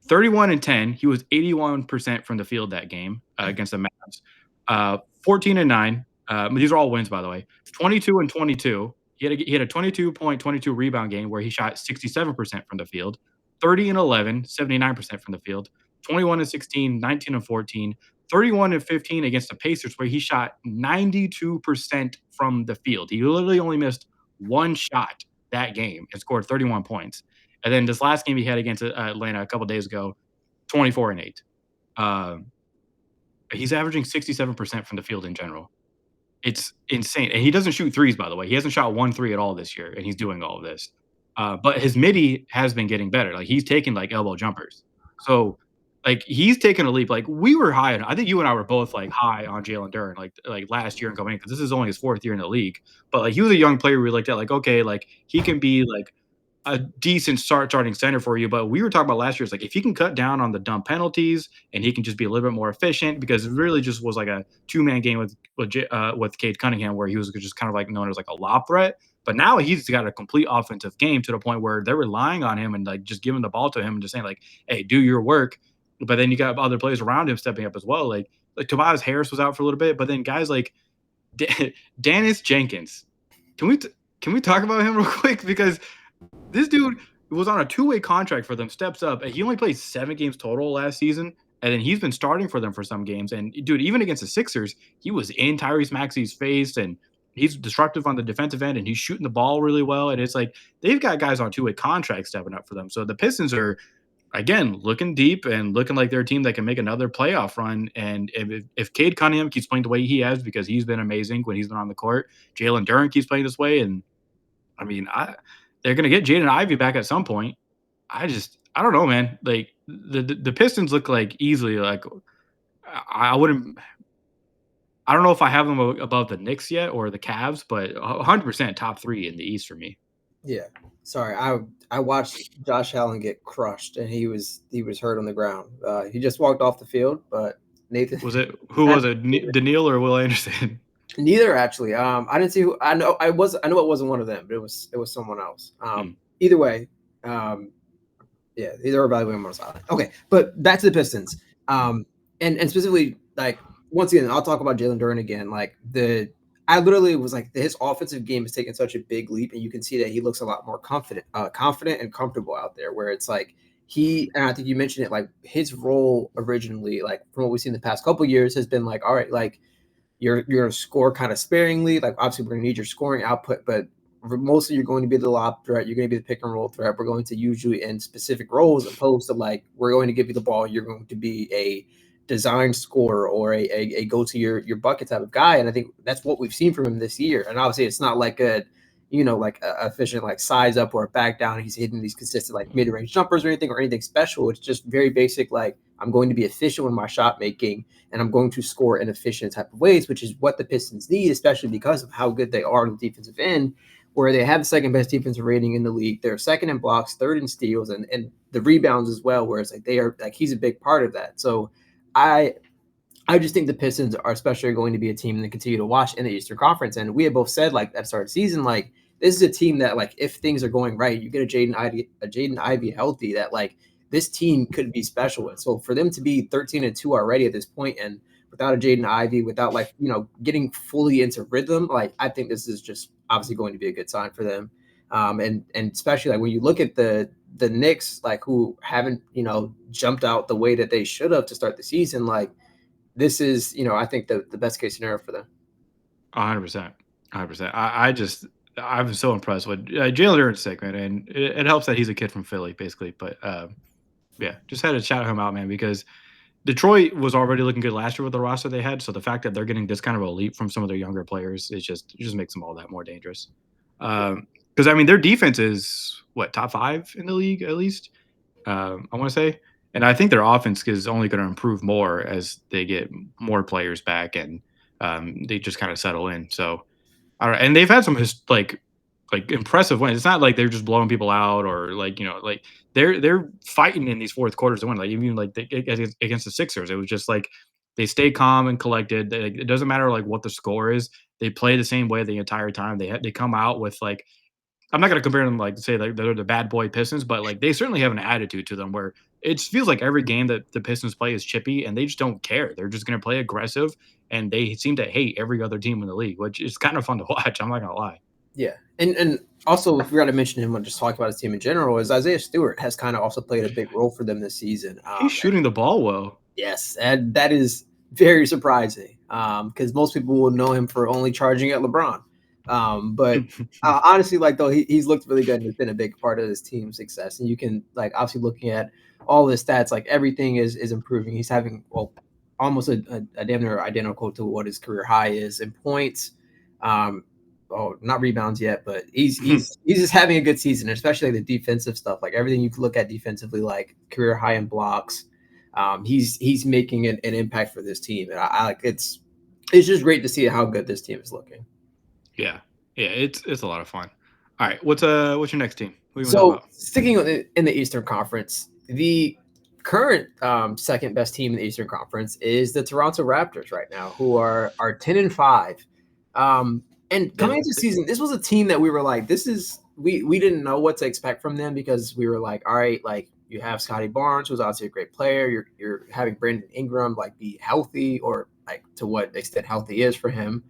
31 and 10. He was 81% from the field that game against the Mavs. 14 and 9. These are all wins, by the way. 22 and 22. He had a 22.22 rebound game where he shot 67% from the field. 30 and 11, 79% from the field. 21 and 16, 19 and 14. 31 and 15 against the Pacers where he shot 92% from the field. He literally only missed one shot that game and scored 31 points. And then this last game he had against Atlanta a couple days ago, 24 and 8. He's averaging 67% from the field in general. It's insane. And he doesn't shoot threes, by the way. He hasn't shot 1 3 at all this year, and he's doing all of this. But his midi has been getting better. Like he's taking like elbow jumpers. So like he's taken a leap. Like we were high on, I think you and I were both like high on Jalen Duren like last year and going in because this is only his 4th year in the league. But like he was a young player we looked at like okay, like he can be like a decent starting center for you. But we were talking about last year, it's like if he can cut down on the dumb penalties and he can just be a little bit more efficient, because it really just was like a 2-man game with Cade Cunningham, where he was just kind of like known as like a lob threat. But now he's got a complete offensive game to the point where they're relying on him and like just giving the ball to him and just saying like, "Hey, do your work." But then you got other players around him stepping up as well. Like Tobias Harris was out for a little bit, but then guys like Dennis Jenkins. Can we can we talk about him real quick because this dude was on a 2-way contract for them, steps up, and he only played 7 games total last season, and then he's been starting for them for some games. And dude, even against the Sixers, he was in Tyrese Maxey's face, and he's disruptive on the defensive end, and he's shooting the ball really well. And it's like they've got guys on 2-way contracts stepping up for them. So the Pistons are again looking deep and looking like they're a team that can make another playoff run. And if Cade Cunningham keeps playing the way he has, because he's been amazing when he's been on the court, Jalen Duren keeps playing this way, and I mean, they're gonna get Jaden Ivey back at some point. I don't know, man. Like the Pistons look like easily like I wouldn't. I don't know if I have them above the Knicks yet or the Cavs, but 100% top 3 in the East for me. Yeah. Sorry, I watched Josh Allen get crushed, and he was hurt on the ground. He just walked off the field, but Nathan Was it who was it? Daniil or Will Anderson? neither actually. I didn't see who. I know it wasn't one of them, but it was someone else. Either way, yeah, either evaluating on silent. Okay, but back to the Pistons. And specifically like once again, I'll talk about Jalen Duren again. Like I literally was like his offensive game has taken such a big leap, and you can see that he looks a lot more confident and comfortable out there. Where it's like and I think you mentioned it, like his role originally, like from what we've seen the past couple of years, has been like, all right, like you're gonna score kind of sparingly. Like obviously we're gonna need your scoring output, but mostly you're going to be the lob threat. You're going to be the pick and roll threat. We're going to use you in specific roles, opposed to like we're going to give you the ball. You're going to be a design scorer or a go to your bucket type of guy. And I think that's what we've seen from him this year. And obviously, it's not like like a efficient like size up or a back down. He's hitting these consistent like mid range jumpers or anything special. It's just very basic. Like I'm going to be efficient with my shot making, and I'm going to score in efficient type of ways, which is what the Pistons need, especially because of how good they are on the defensive end, where they have the second best defensive rating in the league. They're second in blocks, third in steals, and the rebounds as well. Where it's like they are like he's a big part of that. So I I just think the Pistons are especially going to be a team that continue to watch in the Eastern Conference. And we had both said like at the start of the season, like this is a team that like if things are going right, you get a Jaden Ivey healthy that like this team could be special with. So for them to be 13-2 already at this point and without a Jaden Ivey, without like, getting fully into rhythm, like I think this is just obviously going to be a good sign for them. And especially like when you look at the Knicks, like who haven't, jumped out the way that they should have to start the season, like this is, I think the best case scenario for them. 100%. 100%. I'm so impressed with Jalen Duren's sick, man, and it helps that he's a kid from Philly, basically. But yeah, just had to shout him out, man, because Detroit was already looking good last year with the roster they had. So the fact that they're getting this kind of a leap from some of their younger players it just makes them all that more dangerous. Because I mean, their defense is what, top 5 in the league at least. I want to say, and I think their offense is only going to improve more as they get more players back and they just kind of settle in. So all right, and they've had some like impressive wins. It's not like they're just blowing people out or like they're fighting in these fourth quarters to win. Like even like against the Sixers, it was just like they stay calm and collected. It doesn't matter like what the score is. They play the same way the entire time. They come out with like I'm not gonna compare them like to say like they're the bad boy Pistons, but like they certainly have an attitude to them where it feels like every game that the Pistons play is chippy and they just don't care. They're just gonna play aggressive and they seem to hate every other team in the league, which is kind of fun to watch. I'm not gonna lie. Yeah. And also, if we got to mention him when just talking about his team in general, is Isaiah Stewart has kind of also played a big role for them this season. He's shooting the ball well. Yes, and that is very surprising because most people will know him for only charging at LeBron. But honestly, like though he's looked really good and has been a big part of this team's success. And you can like obviously looking at all his stats, like everything is improving. He's having almost a damn near identical to what his career high is in points. Not rebounds yet, but he's just having a good season, especially like the defensive stuff. Like everything you can look at defensively, like career high in blocks. He's making an impact for this team, and I like it's just great to see how good this team is looking. Yeah, it's a lot of fun. All right, what's your next team? Who you want to So talk about? sticking in the Eastern Conference, the current second best team in the Eastern Conference is the Toronto Raptors right now, who are 10-5. And coming into the season, this was a team that we were like, we didn't know what to expect from them because we were like, all right, like you have Scotty Barnes, who's obviously a great player. You're having Brandon Ingram like be healthy or like to what extent healthy is for him.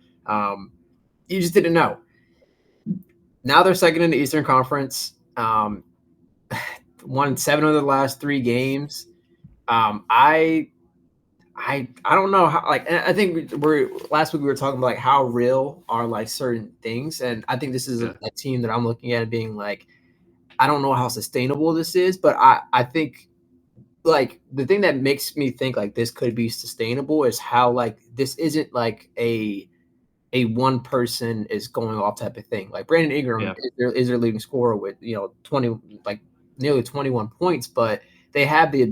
You just didn't know. Now they're second in the Eastern Conference. Won 7 of the last 3 games. I don't know how like I think we're last week we were talking about like how real are like certain things, and I think this is a team that I'm looking at being like I don't know how sustainable this is, but I think like the thing that makes me think like this could be sustainable is how like this isn't like a one person is going off type of thing. Like Brandon Ingram is their leading scorer with 20 like nearly 21 points, but they have the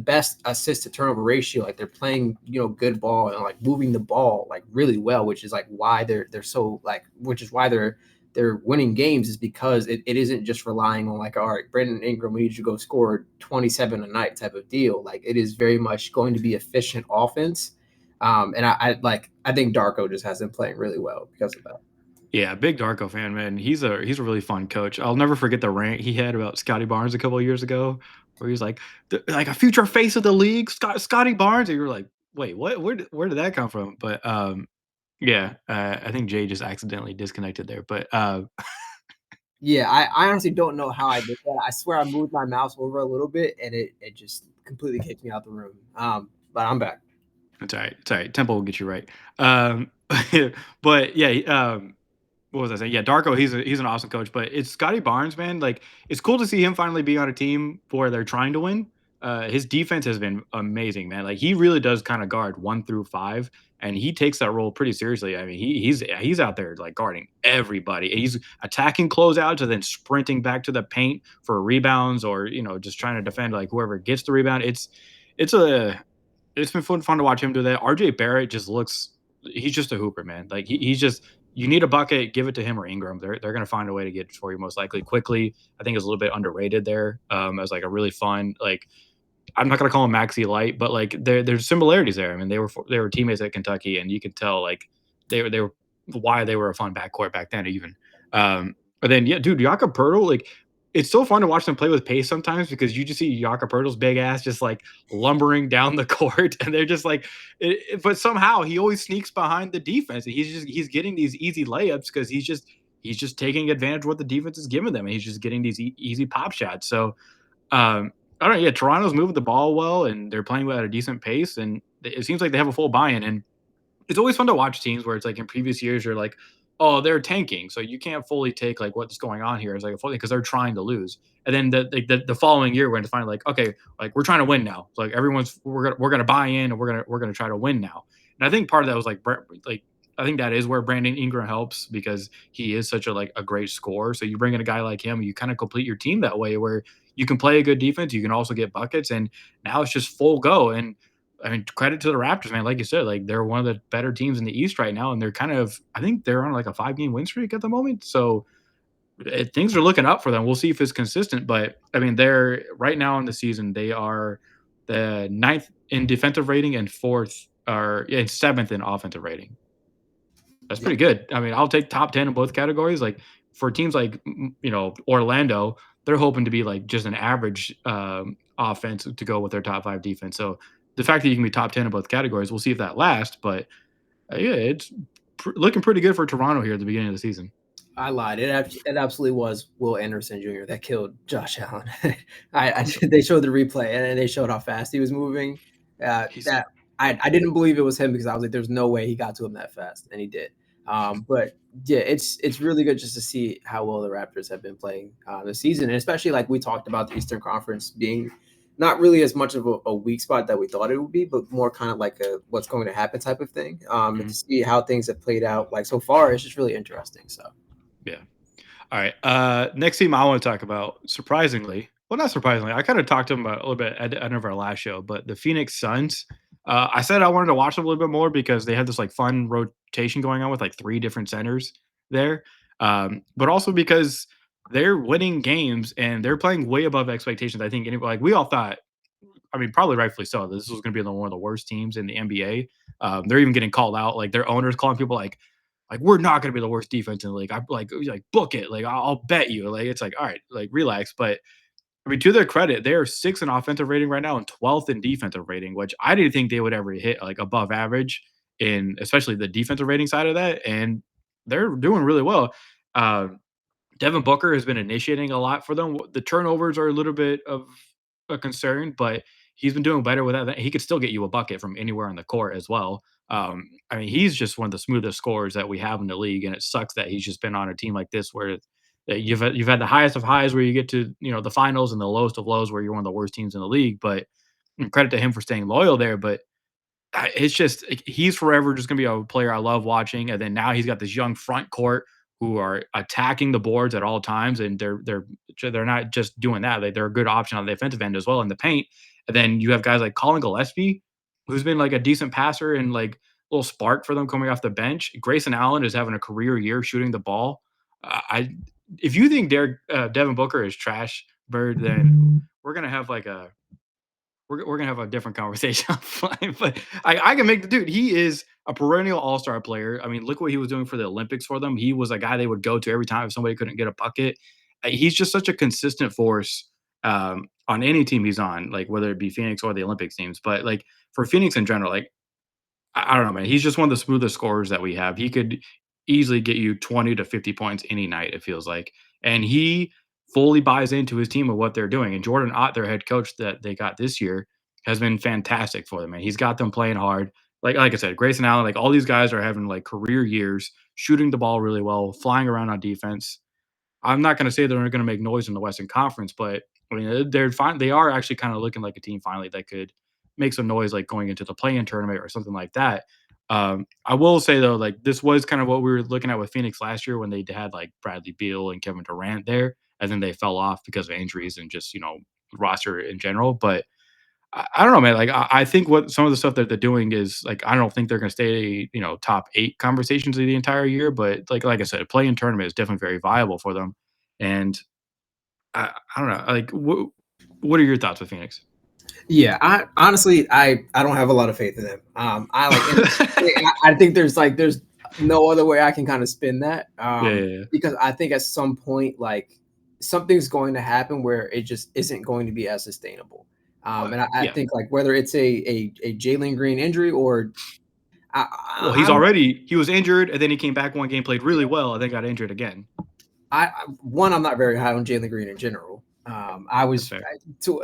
best assist to turnover ratio. Like they're playing good ball and like moving the ball like really well, which is like why they're so like which is why they're winning games is because it isn't just relying on like all right, Brandon Ingram, we need you to go score 27 a night type of deal. Like it is very much going to be efficient offense. And I think Darko just has been playing really well because of that. Yeah, big Darko fan, man. He's a really fun coach. I'll never forget the rant he had about Scotty Barnes a couple of years ago, where he's like a future face of the league, Scotty Barnes. And you're like, wait, what? Where did that come from? But yeah, I think Jay just accidentally disconnected there. But yeah, I honestly don't know how I did that. I swear I moved my mouse over a little bit and it just completely kicked me out the room. But I'm back. it's all right. It's all right. Temple will get you right. But yeah, what was I saying? Yeah, Darko, he's an awesome coach, but it's Scotty Barnes, man. Like it's cool to see him finally be on a team where they're trying to win. his defense has been amazing, man. Like he really does kind of guard 1 through 5, and he takes that role pretty seriously. I mean, he's out there like guarding everybody. He's attacking closeouts and then sprinting back to the paint for rebounds, or just trying to defend like whoever gets the rebound. It's a it's been fun to watch him do that. RJ Barrett just looks he's just a hooper, man. Like he's just you need a bucket, give it to him or Ingram. They're gonna find a way to get it for you most likely quickly. I think it's a little bit underrated there. As like a really fun like I'm not gonna call him Maxi Light, but like there's similarities there. I mean, they were teammates at Kentucky, and you could tell like they were why they were a fun backcourt back then even. But then yeah, dude, Jakob Poeltl, like it's so fun to watch them play with pace sometimes because you just see Jakob Poeltl's big ass just like lumbering down the court, and they're just like, but somehow he always sneaks behind the defense, and he's getting these easy layups because he's just taking advantage of what the defense is giving them, and he's just getting these easy pop shots. So I don't know. Yeah, Toronto's moving the ball well, and they're playing at a decent pace, and it seems like they have a full buy-in. And it's always fun to watch teams where it's like in previous years you're like, oh, they're tanking, so you can't fully take like what's going on here as like a fully because they're trying to lose. And then the following year we're going to find like, okay, like we're trying to win now. So, like everyone's we're gonna buy in, and we're gonna try to win now. And I think part of that was like I think that is where Brandon Ingram helps because he is such a like a great scorer. So you bring in a guy like him, you kind of complete your team that way where you can play a good defense, you can also get buckets, and now it's just full go. And I mean, credit to the Raptors, man. Like you said, like they're one of the better teams in the East right now, and they're kind of, I think they're on like a 5 game win streak at the moment. So things are looking up for them. We'll see if it's consistent, but I mean, they're right now in the season, they are the ninth in defensive rating and fourth or yeah, seventh in offensive rating. That's Yeah, pretty good. I mean, I'll take top 10 in both categories. Like for teams like Orlando, they're hoping to be like just an average offense to go with their top 5 defense. So the fact that you can be top 10 in both categories, we'll see if that lasts. But yeah, it's looking pretty good for Toronto here at the beginning of the season. I lied. It absolutely was Will Anderson Jr. that killed Josh Allen. I'm They showed the replay and they showed how fast he was moving. he's That I didn't believe it was him because I was like, there's no way he got to him that fast, and he did. But yeah, it's really good just to see how well the Raptors have been playing this season, and especially like we talked about the Eastern Conference being not really as much of a weak spot that we thought it would be, but more kind of like a what's going to happen type of thing. And to mhm, see how things have played out like so far, it's just really interesting. So. yeah. All right. Next team I want to talk about, surprisingly, well, not surprisingly, I kind of talked to them about a little bit at the end of our last show, but the Phoenix Suns. I said I wanted to watch them a little bit more because they had this like fun rotation going on with like 3 different centers there, but also because they're winning games and they're playing way above expectations. I think like we all thought, I mean, probably rightfully so. This was going to be one of the worst teams in the NBA. They're even getting called out. Like their owners calling people like we're not going to be the worst defense in the league. I like book it. Like I'll bet you. Like it's like all right, like relax. But I mean, to their credit, they are sixth in offensive rating right now and 12th in defensive rating, which I didn't think they would ever hit like above average in especially the defensive rating side of that. And they're doing really well. Uh, Devin Booker has been initiating a lot for them. The turnovers are a little bit of a concern, but he's been doing better with that. He could still get you a bucket from anywhere on the court as well. I mean, he's just one of the smoothest scorers that we have in the league, and it sucks that he's just been on a team like this where that you've had the highest of highs where you get to the finals and the lowest of lows where you're one of the worst teams in the league. But credit to him for staying loyal there. But it's just like, he's forever just gonna be a player I love watching, and then now he's got this young front court who are attacking the boards at all times, and they're not just doing that. They're a good option on the defensive end as well in the paint. And then you have guys like Colin Gillespie, who's been like a decent passer and like a little spark for them coming off the bench. Grayson Allen is having a career year shooting the ball. I if you think Devin Booker is trash, Bird, then we're gonna have like a we're gonna have a different conversation offline. But I can make the dude. He is a perennial All Star player. I mean, look what he was doing for the Olympics for them. He was a guy they would go to every time if somebody couldn't get a bucket. He's just such a consistent force on any team he's on, like whether it be Phoenix or the Olympics teams. But like for Phoenix in general, like I don't know, man. He's just one of the smoothest scorers that we have. He could easily get you 20 to 50 points any night, it feels like. And he fully buys into his team of what they're doing. And Jordan Ott, their head coach that they got this year, has been fantastic for them. And he's got them playing hard. Like I said, Grayson Allen, like all these guys are having like career years, shooting the ball really well, flying around on defense. I'm not going to say they're going to make noise in the Western Conference, but I mean, they're fine. They are actually kind of looking like a team finally that could make some noise, like going into the play-in tournament or something like that. I will say though, like this was kind of what we were looking at with Phoenix last year when they had like Bradley Beal and Kevin Durant there, and then they fell off because of injuries and just roster in general. But I don't know, man. Like I think what some of the stuff that they're doing is like I don't think they're going to stay top 8 conversations the entire year, but like I said, a play-in tournament is definitely very viable for them, and I don't know. Like, what are your thoughts with Phoenix? Yeah, I honestly I don't have a lot of faith in them. I like and I think there's no other way I can kind of spin that. Yeah, yeah, yeah. Because I think at some point like something's going to happen where it just isn't going to be as sustainable. Well, And I yeah. think like whether it's a Jalen Green injury or Well, I'm he was injured, and then he came back one game, played really well, and then got injured again. I'm not very high on Jalen Green in general. I That's was fair.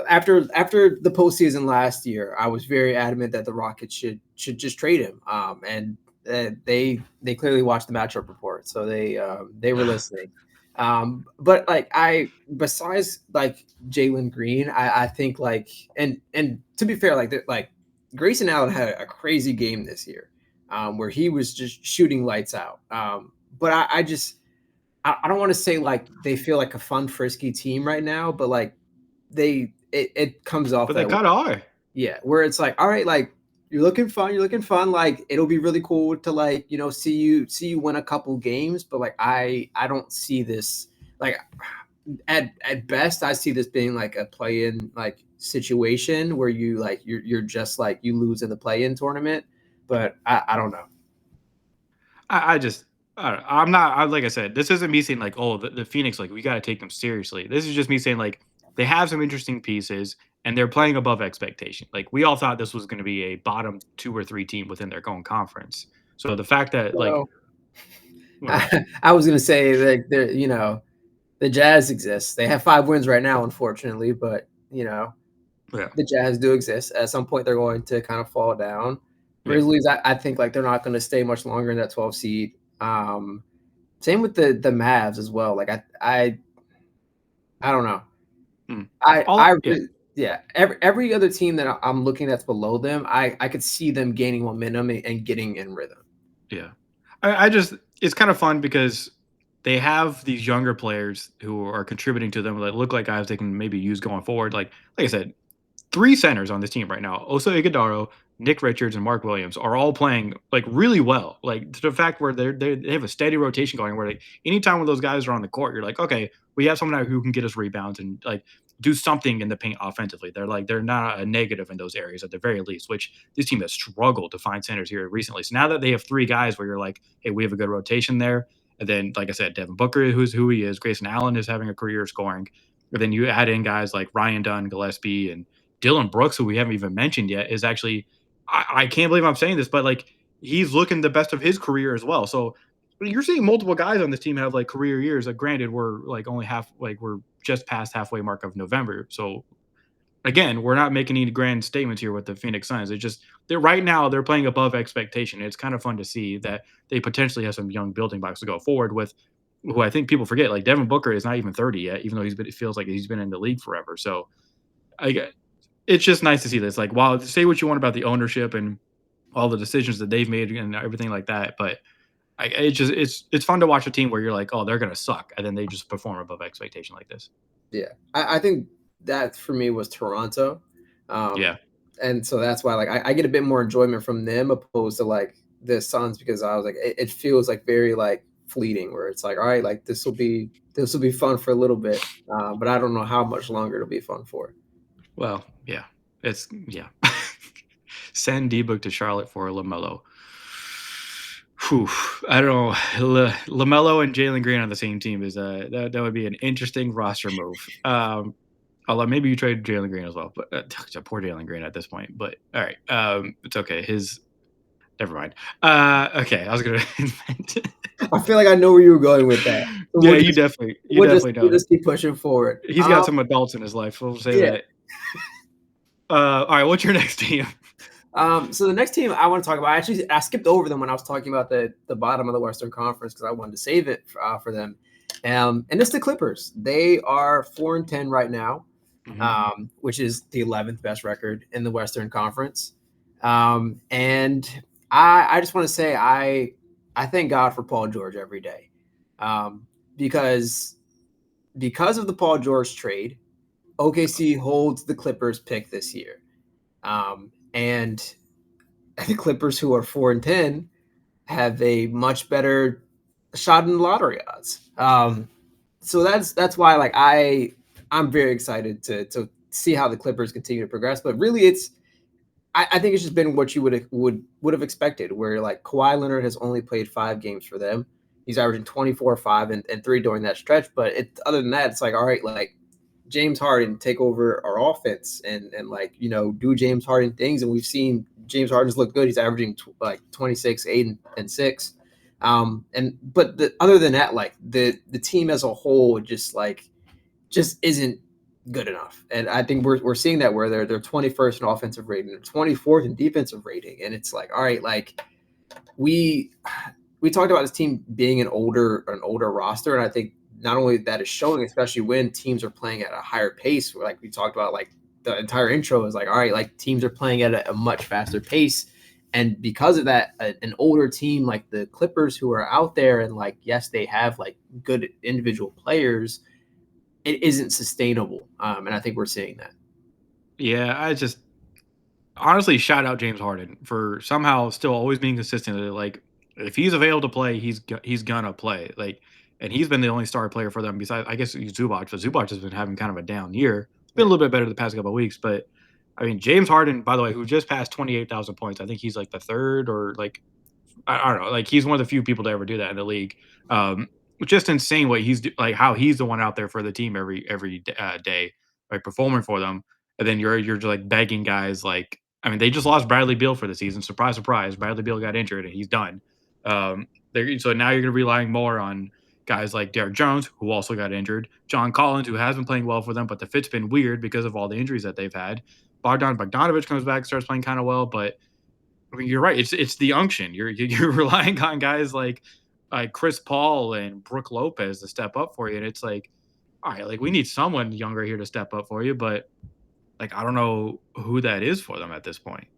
after the postseason last year, I was very adamant that the Rockets should just trade him. And they clearly watched the matchup report, so they were listening. But like besides like Jalen Green, I think like and to be fair, like Grayson Allen had a crazy game this year, where he was just shooting lights out. But I just I don't want to say like they feel like a fun, frisky team right now, but like it comes off But they that way. kind of are. Yeah, where it's like, all right, like you're looking fun. Like it'll be really cool to like, see you win a couple games, but like I don't see this like at best I see this being like a play-in like situation where you're just like you lose in the play-in tournament, but I don't know. I just I don't know. I'm not. Like I said, this isn't me saying like, oh, the Phoenix, like we got to take them seriously. This is just me saying like they have some interesting pieces and they're playing above expectation. Like we all thought this was going to be a bottom 2 or 3 team within their own conference. So the fact that like, Well, well, I was gonna say that the Jazz exists. They have 5 wins right now, unfortunately, but yeah, the Jazz do exist. At some point, they're going to kind of fall down. yeah. Grizzlies, I think like they're not going to stay much longer in that 12 seed. Same with the Mavs as well. Like I don't know. Mm. I Yeah. yeah. Every other team that I'm looking that's below them, I could see them gaining momentum and getting in rhythm. Yeah. I just it's kind of fun because they have these younger players who are contributing to them that look like guys they can maybe use going forward. Like I said, 3 centers on this team right now. Oso Ighodaro, Nick Richards, and Mark Williams are all playing like really well. Like to the fact where they have a steady rotation going where like anytime when those guys are on the court, you're like, okay, we have someone who can get us rebounds and like do something in the paint offensively. They're not a negative in those areas at the very least, which this team has struggled to find centers here recently. So now that they have 3 guys where you're like, hey, we have a good rotation there. And then, like I said, Devin Booker, who's who he is, Grayson Allen is having a career scoring. And then you add in guys like Ryan Dunn, Gillespie, and Dylan Brooks, who we haven't even mentioned yet, is actually I can't believe I'm saying this, but like he's looking the best of his career as well. So you're seeing multiple guys on this team have like career years. Like, granted, we're like only we're just past halfway mark of November. So again, we're not making any grand statements here with the Phoenix Suns. It's just they're playing above expectation. It's kind of fun to see that they potentially have some young building blocks to go forward with. Who I think people forget, like Devin Booker is not even 30 yet, even though it feels like he's been in the league forever. So I it's just nice to see this. Like, while say what you want about the ownership and all the decisions that they've made and everything like that, but it's fun to watch a team where you're like, oh, they're gonna suck, and then they just perform above expectation like this. Yeah, I think that for me was Toronto, Yeah, and so that's why like I get a bit more enjoyment from them opposed to like the Suns because I was like it feels like very like fleeting where it's like all right like this will be fun for a little bit, but I don't know how much longer it'll be fun for. well, yeah, it's yeah. Send D-Book to Charlotte for LaMelo. Whew, I don't know. LaMelo and Jalen Green on the same team is that would be an interesting roster move. Although maybe you trade Jalen Green as well, but poor Jalen Green at this point. But all right, it's okay. Never mind. Okay, I was gonna. I feel like I know where you were going with that. So Yeah, you definitely we'll know. just keep pushing forward. He's got some adults in his life. We'll say Yeah. that. All right, what's your next team? So the next team I want to talk about, I skipped over them when I was talking about the bottom of the Western Conference because I wanted to save it for them. And it's the Clippers. They are 4-10 right now. Mhm. which is the 11th best record in the Western Conference. And I just want to say I thank God for Paul George every day, um, because of the Paul George trade, OKC holds the Clippers pick this year, and the Clippers, who are 4-10, have a much better shot in the lottery odds. So that's why like I'm very excited to see how the Clippers continue to progress. But really, I think it's just been what you would have expected, where like Kawhi Leonard has only played 5 games for them. He's averaging 24, 5, and 3 during that stretch. But other than that, it's like, all right, like James Harden take over our offense and like do James Harden things, and we've seen James Harden's look good. He's averaging like 26, 8, and 6. And but other than that, like the team as a whole just isn't good enough. And I think we're seeing that where they're 21st in offensive rating, they're 24th in defensive rating, and it's like, all right, like we we talked about this team being an older roster, and I think not only that is showing, especially when teams are playing at a higher pace. Where, like we talked about, like the entire intro is like, all right, like teams are playing at a much faster pace, and because of that, an older team like the Clippers, who are out there and like, yes, they have like good individual players, it isn't sustainable, and I think we're seeing that. Yeah, I just honestly shout out James Harden for somehow still always being consistent. Like if he's available to play, he's gonna play. Like, and he's been the only star player for them besides I guess Zubac, but Zubac has been having kind of a down year. It's been a Yeah. little bit better the past couple of weeks, but I mean James Harden, by the way, who just passed 28,000 points. I think he's like the third or like I don't know. Like he's one of the few people to ever do that in the league. Just insane what like how he's the one out there for the team every day, like performing for them. And then you're just like begging guys like I mean they just lost Bradley Beal for the season. Surprise, surprise. Bradley Beal got injured and he's done. So now you're gonna be relying more on guys like Derrick Jones, who also got injured, John Collins, who has been playing well for them, but the fit's been weird because of all the injuries that they've had. Bogdanovich comes back, starts playing kind of well, but I mean, you're right. It's the unction. You're relying on guys like Chris Paul and Brooke Lopez to step up for you, and it's like, all right, like we need someone younger here to step up for you, but like I don't know who that is for them at this point.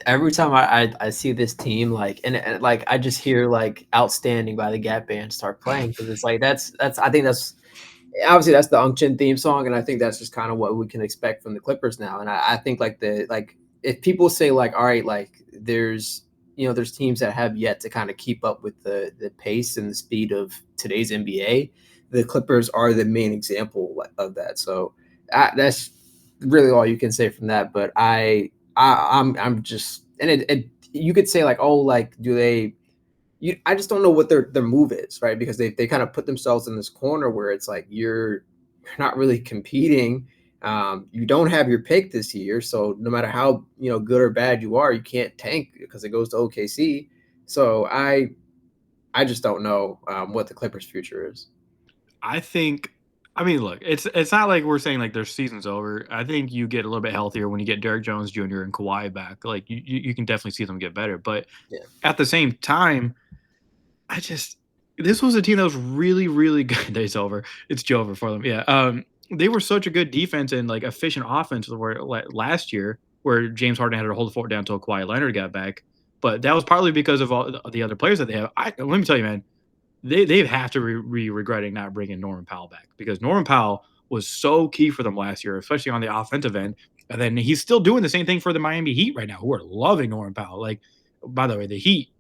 Every time I see this team, like, and like I just hear like "Outstanding" by the Gap Band start playing, because it's like that's I think that's obviously that's the Unction theme song, and I think that's just kind of what we can expect from the Clippers now. And I think like if people say like, all right, like there's teams that have yet to kind of keep up with the pace and the speed of today's NBA, the Clippers are the main example of that. So that's really all you can say from that. But I'm just, and you could say like, oh, like do they I just don't know what their move is, right? Because they kind of put themselves in this corner where it's like you're not really competing. You don't have your pick this year, so no matter how good or bad you are, you can't tank because it goes to OKC. So I just don't know what the Clippers' future is. I think. I mean, look, it's not like we're saying like their season's over. I think you get a little bit healthier when you get Derrick Jones Jr. and Kawhi back. Like you can definitely see them get better. But Yeah. at the same time, I just this was a team that was really, really good. It's over. It's over for them. Yeah. They were such a good defense and like efficient offense where last year, where James Harden had to hold the fort down until Kawhi Leonard got back. But that was partly because of all the other players that they have. Let me tell you, man, they have to be regretting not bringing Norman Powell back because Norman Powell was so key for them last year, especially on the offensive end. And then he's still doing the same thing for the Miami Heat right now, who are loving Norman Powell. Like, by the way, the Heat,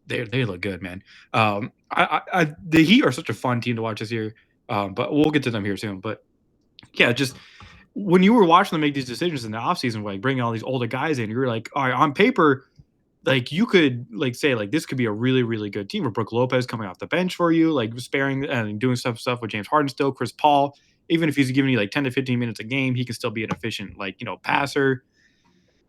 they look good, man. The Heat are such a fun team to watch this year, but we'll get to them here soon. But yeah, just when you were watching them make these decisions in the offseason, like bringing all these older guys in, you were like, all right, on paper, like you could like say like this could be a really really good team with Brooke Lopez coming off the bench for you, like sparing and doing stuff with James Harden still, Chris Paul. Even if he's giving you like 10 to 15 minutes a game, he can still be an efficient like passer.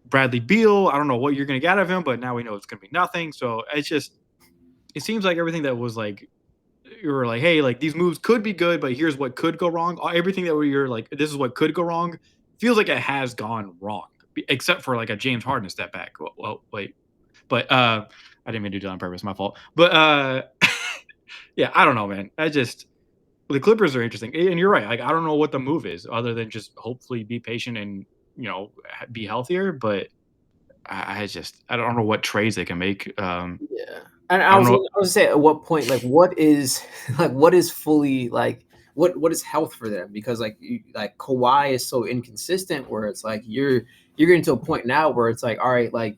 Bradley Beal, I don't know what you're gonna get out of him, but now we know it's gonna be nothing. So it seems like everything that was like you were like, hey, like these moves could be good, but here's what could go wrong. Everything that you're like, this is what could go wrong, feels like it has gone wrong, except for like a James Harden step back. Well wait, but I didn't mean to do that on purpose. My fault. But yeah, I don't know, man. I just the Clippers are interesting, and you're right. Like I don't know what the move is other than just hopefully be patient and be healthier. But I don't know what trades they can make. Yeah. And I don't know. I was gonna say at what point, like what is like what is fully like what is health for them? Because like Kawhi is so inconsistent where it's like you're getting to a point now where it's like, all right, like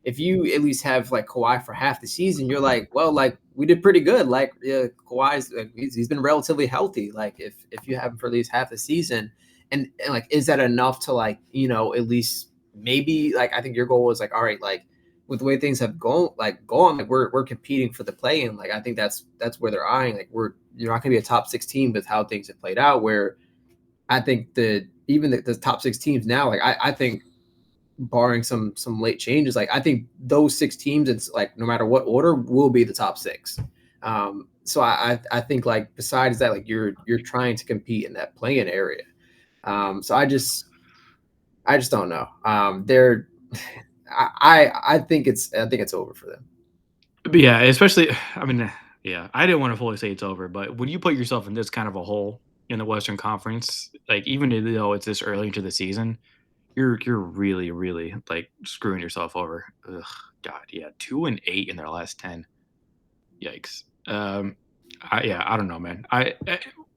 if you at least have like Kawhi for half the season, you're like, well, like we did pretty good. Like Kawhi's like, he's been relatively healthy. Like if you have him for at least half the season, and like is that enough to like at least maybe like I think your goal was like all right like with the way things have gone like we're competing for the play in like I think that's where they're eyeing like you're not going to be a top 6 team with how things have played out where I think the top 6 teams now like I think barring some late changes, like I think those 6 teams, it's like no matter what order, will be the top 6. So I think like besides that, like you're trying to compete in that play-in area. So I just don't know. They're I think it's over for them. But yeah, especially. I mean, yeah, I didn't want to fully say it's over, but when you put yourself in this kind of a hole in the Western Conference, like even though it's this early into the season, you're really like screwing yourself over. Ugh, God, yeah, 2-8 in their last 10. Yikes. I don't know, man.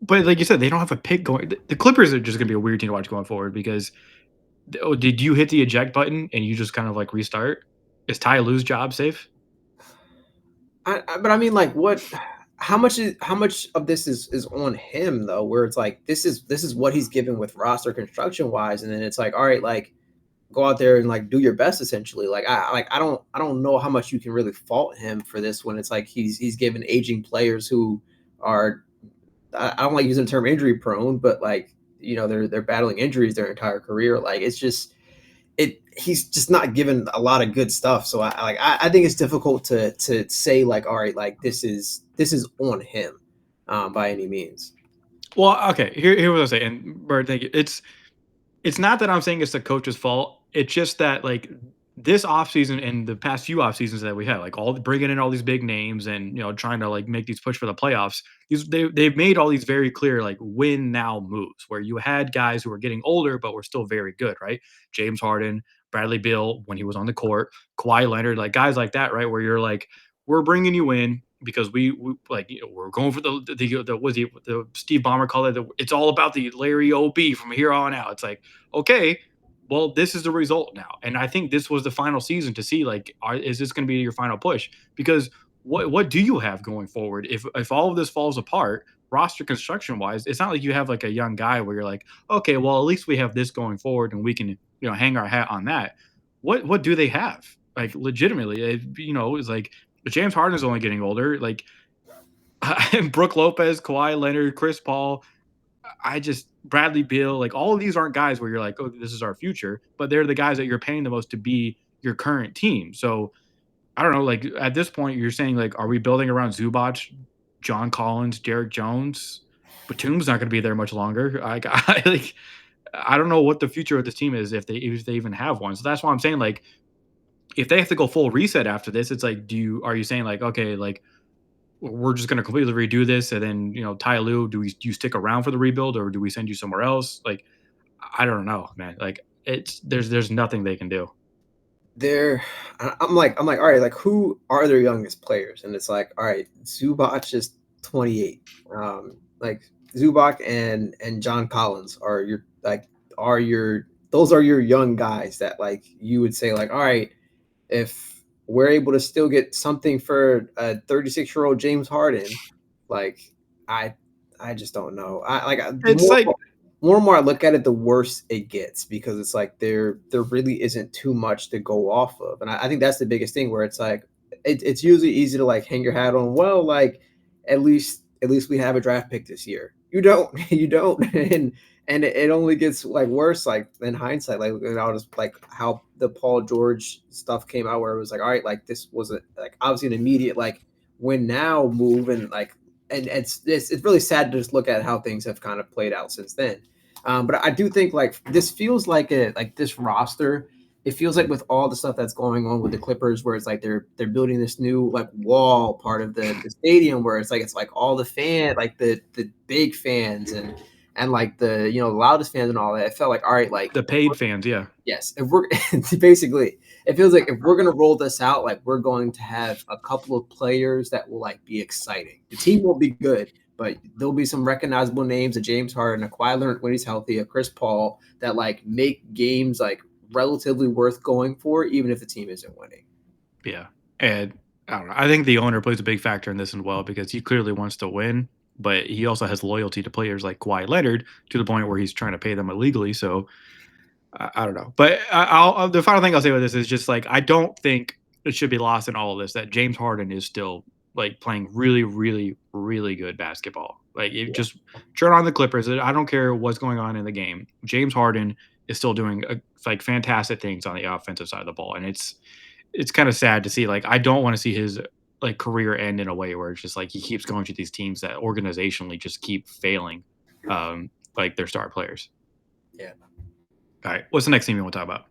But like you said, they don't have a pick going. The Clippers are just gonna be a weird team to watch going forward because did you hit the eject button and you just kind of like restart? Is Ty Lue's job safe? But I mean, like, what? How much of this is on him though? Where it's like this is what he's given with roster construction wise, and then it's like, all right, like go out there and like do your best essentially. I don't know how much you can really fault him for this when it's like he's given aging players who are I don't like using the term injury prone, but like they're battling injuries their entire career. Like it's just he's just not given a lot of good stuff. So I think it's difficult to say like all right like this is on him by any means. Well, okay. Here what I say, and Bird, thank you. It's not that I'm saying it's the coach's fault. It's just that like this offseason and the past few off seasons that we had, like all bringing in all these big names and trying to like make these push for the playoffs. They've made all these very clear like win now moves where you had guys who were getting older but were still very good, right? James Harden, Bradley Beal when he was on the court, Kawhi Leonard, like guys like that, right? Where you're like, we're bringing you in because we like we're going for the was he the Steve Ballmer called it it's all about the Larry OB from here on out. It's like okay, well, this is the result now. And I think this was the final season to see like, is this going to be your final push? Because what do you have going forward if all of this falls apart, roster construction wise? It's not like you have like a young guy where you're like, okay, well, at least we have this going forward and we can hang our hat on that. What do they have? Like legitimately, it's like James Harden is only getting older. Like Brooke Lopez, Kawhi Leonard, Chris Paul, I just Bradley Beal, like all of these aren't guys where you're like, oh, this is our future, but they're the guys that you're paying the most to be your current team. So I don't know, like at this point, you're saying like, are we building around Zubac, John Collins, Derek Jones? Batum's not going to be there much longer. I don't know what the future of this team is if they even have one. So that's why I'm saying like, if they have to go full reset after this, it's like, are you saying like, okay, like we're just going to completely redo this, and then Ty Lue, do you stick around for the rebuild, or do we send you somewhere else? Like, I don't know, man. Like, there's nothing they can do. They're I'm like all right like who are their youngest players and it's like all right Zubac is 28 like Zubac and John Collins are your those are your young guys that like you would say like all right if we're able to still get something for a 36-year-old James Harden like I I just don't know the It's like more and more I look at it, the worse it gets because it's like there really isn't too much to go off of, and I think that's the biggest thing where it's like it's usually easy to like hang your hat on. Well, like at least we have a draft pick this year. You don't, you don't, and it only gets like worse like in hindsight. Like just like how the Paul George stuff came out where it was like all right, like this was like obviously an immediate like win now move and like and it's really sad to just look at how things have kind of played out since then. But I do think like this feels like this roster it feels like with all the stuff that's going on with the Clippers, where it's like they're building this new like wall part of the stadium, where it's like all the like the big fans and like the loudest fans and all that. It felt like all right, like The paid fans, yeah. yes, if we're basically, it feels like if we're gonna roll this out, like we're going to have a couple of players that will like be exciting. The team won't be good, but there'll be some recognizable names: a James Harden, a Kawhi Leonard when he's healthy, a Chris Paul that like make games like relatively worth going for, even if the team isn't winning. Yeah. And I don't know. I think the owner plays a big factor in this as well because he clearly wants to win, but he also has loyalty to players like Kawhi Leonard to the point where he's trying to pay them illegally. So I don't know. But the final thing I'll say about this is just like I don't think it should be lost in all of this that James Harden is still like playing really, really, really good basketball. Like it Yeah. just turn on the Clippers. I don't care what's going on in the game. James Harden is still doing like fantastic things on the offensive side of the ball, and it's kind of sad to see. Like I don't want to see his like career end in a way where it's just like he keeps going to these teams that organizationally just keep failing, like their star players. Yeah. All right, what's the next team you want to talk about?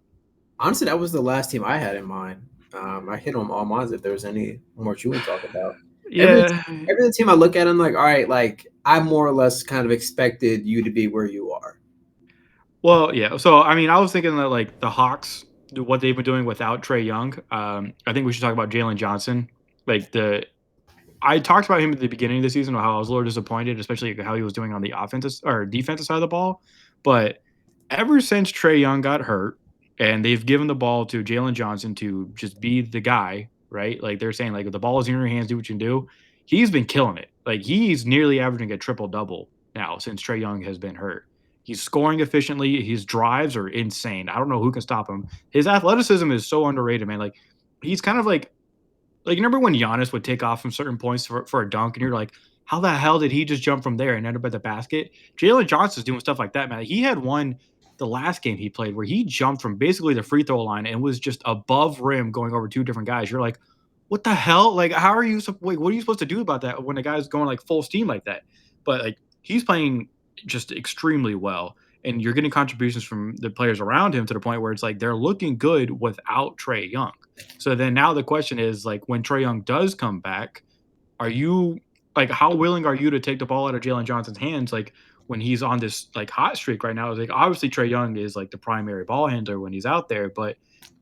Honestly, that was the last team I had in mind. I hit on all mine. If there's any more you want to talk about, every Yeah. every team I look at, I'm like, all right, like I more or less kind of expected you to be where you are. Well, yeah. So I mean, I was thinking that like the Hawks, what they've been doing without Trey Young. I think we should talk about Jalen Johnson. Like I talked about him at the beginning of the season, how I was a little disappointed, especially how he was doing on the offensive or defensive side of the ball. But ever since Trey Young got hurt, and they've given the ball to Jalen Johnson to just be the guy, right? Like they're saying, like if the ball is in your hands, do what you can do. He's been killing it. Like he's nearly averaging a triple double now since Trey Young has been hurt. He's scoring efficiently. His drives are insane. I don't know who can stop him. His athleticism is so underrated, man. Like he's kind of like, you remember when Giannis would take off from certain points for a dunk, and you're like, how the hell did he just jump from there and end up at the basket? Jalen Johnson's doing stuff like that, man. He had one the last game he played where he jumped from basically the free throw line and was just above rim going over two different guys. You're like, what the hell? Like, how are you? Wait, what are you supposed to do about that when a guy's going like full steam like that? But like, he's playing just extremely well. And you're getting contributions from the players around him to the point where it's like they're looking good without Trey Young. So then now the question is like when Trey Young does come back, are you like how willing are you to take the ball out of Jalen Johnson's hands like when he's on this like hot streak right now? Like obviously Trey Young is like the primary ball handler when he's out there, but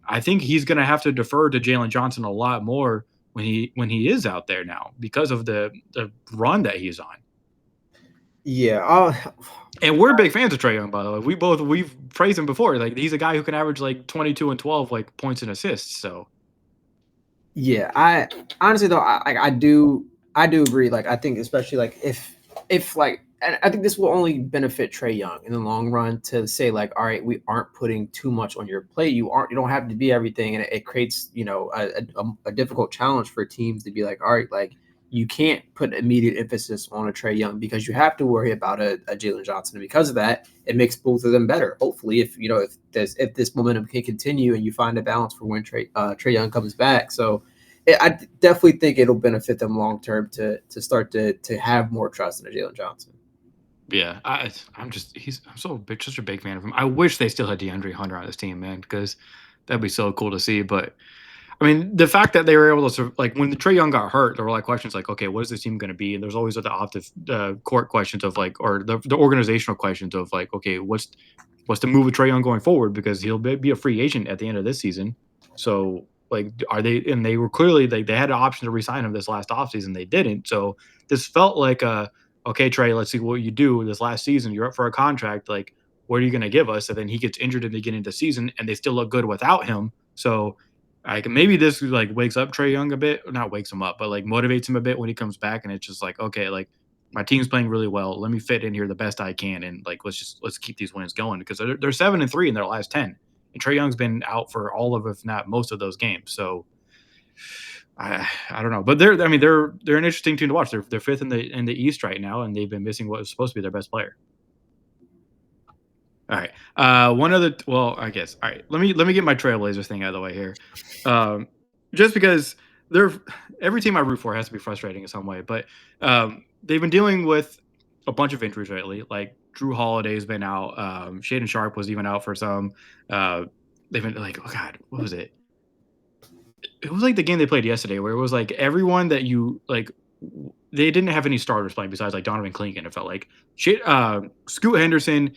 I think he's gonna have to defer to Jalen Johnson a lot more when he is out there now because of the run that he's on. Yeah. And we're big fans of Trey Young, by the way. We've praised him before. Like he's a guy who can average like 22 and 12 like points and assists. So Yeah, I honestly though I do agree. Like I think especially like if like and I think this will only benefit Trey Young in the long run to say like all right we aren't putting too much on your plate. You don't have to be everything, and it creates a difficult challenge for teams to be like all right like you can't put immediate emphasis on a Trey Young because you have to worry about a Jalen Johnson, and because of that it makes both of them better. Hopefully, if this momentum can continue and you find a balance for when Trey Young comes back. So I definitely think it'll benefit them long term to start to have more trust in Jalen Johnson. yeah, I'm such a big fan of him. I wish they still had DeAndre Hunter on this team, man, because that'd be so cool to see. But I mean, the fact that they were able to like when the Trey Young got hurt, there were like questions like, okay, what is this team going to be? And there's always the off the court questions of like, or the organizational questions of like, okay, what's the move with Trey Young going forward because he'll be a free agent at the end of this season. So like, are they? And they were clearly they had an option to resign him this last offseason. They didn't. So this felt like a okay, Trey, let's see what you do this last season. You're up for a contract. Like, what are you going to give us? And then he gets injured at the beginning of the season, and they still look good without him. So like maybe this like wakes up Trey Young a bit, not wakes him up, but like motivates him a bit when he comes back, and it's just like okay, like my team's playing really well. Let me fit in here the best I can, and like let's keep these wins going because they're 7-3 in their last 10, and Trey Young's been out for all of if not most of those games. So I don't know, but they're an interesting team to watch. They're fifth in the East right now, and they've been missing what was supposed to be their best player. All right. One other. Well, I guess. All right. Let me get my Trailblazers thing out of the way here, um, just because they're every team I root for has to be frustrating in some way. But they've been dealing with a bunch of injuries lately. Like Drew Holiday's been out. Shaden Sharp was even out for some. Uh, they've been like, oh God, what was it? It was like the game they played yesterday where it was like everyone that you like, they didn't have any starters playing besides like Donovan Clingan. It felt like shit. Scoot Henderson,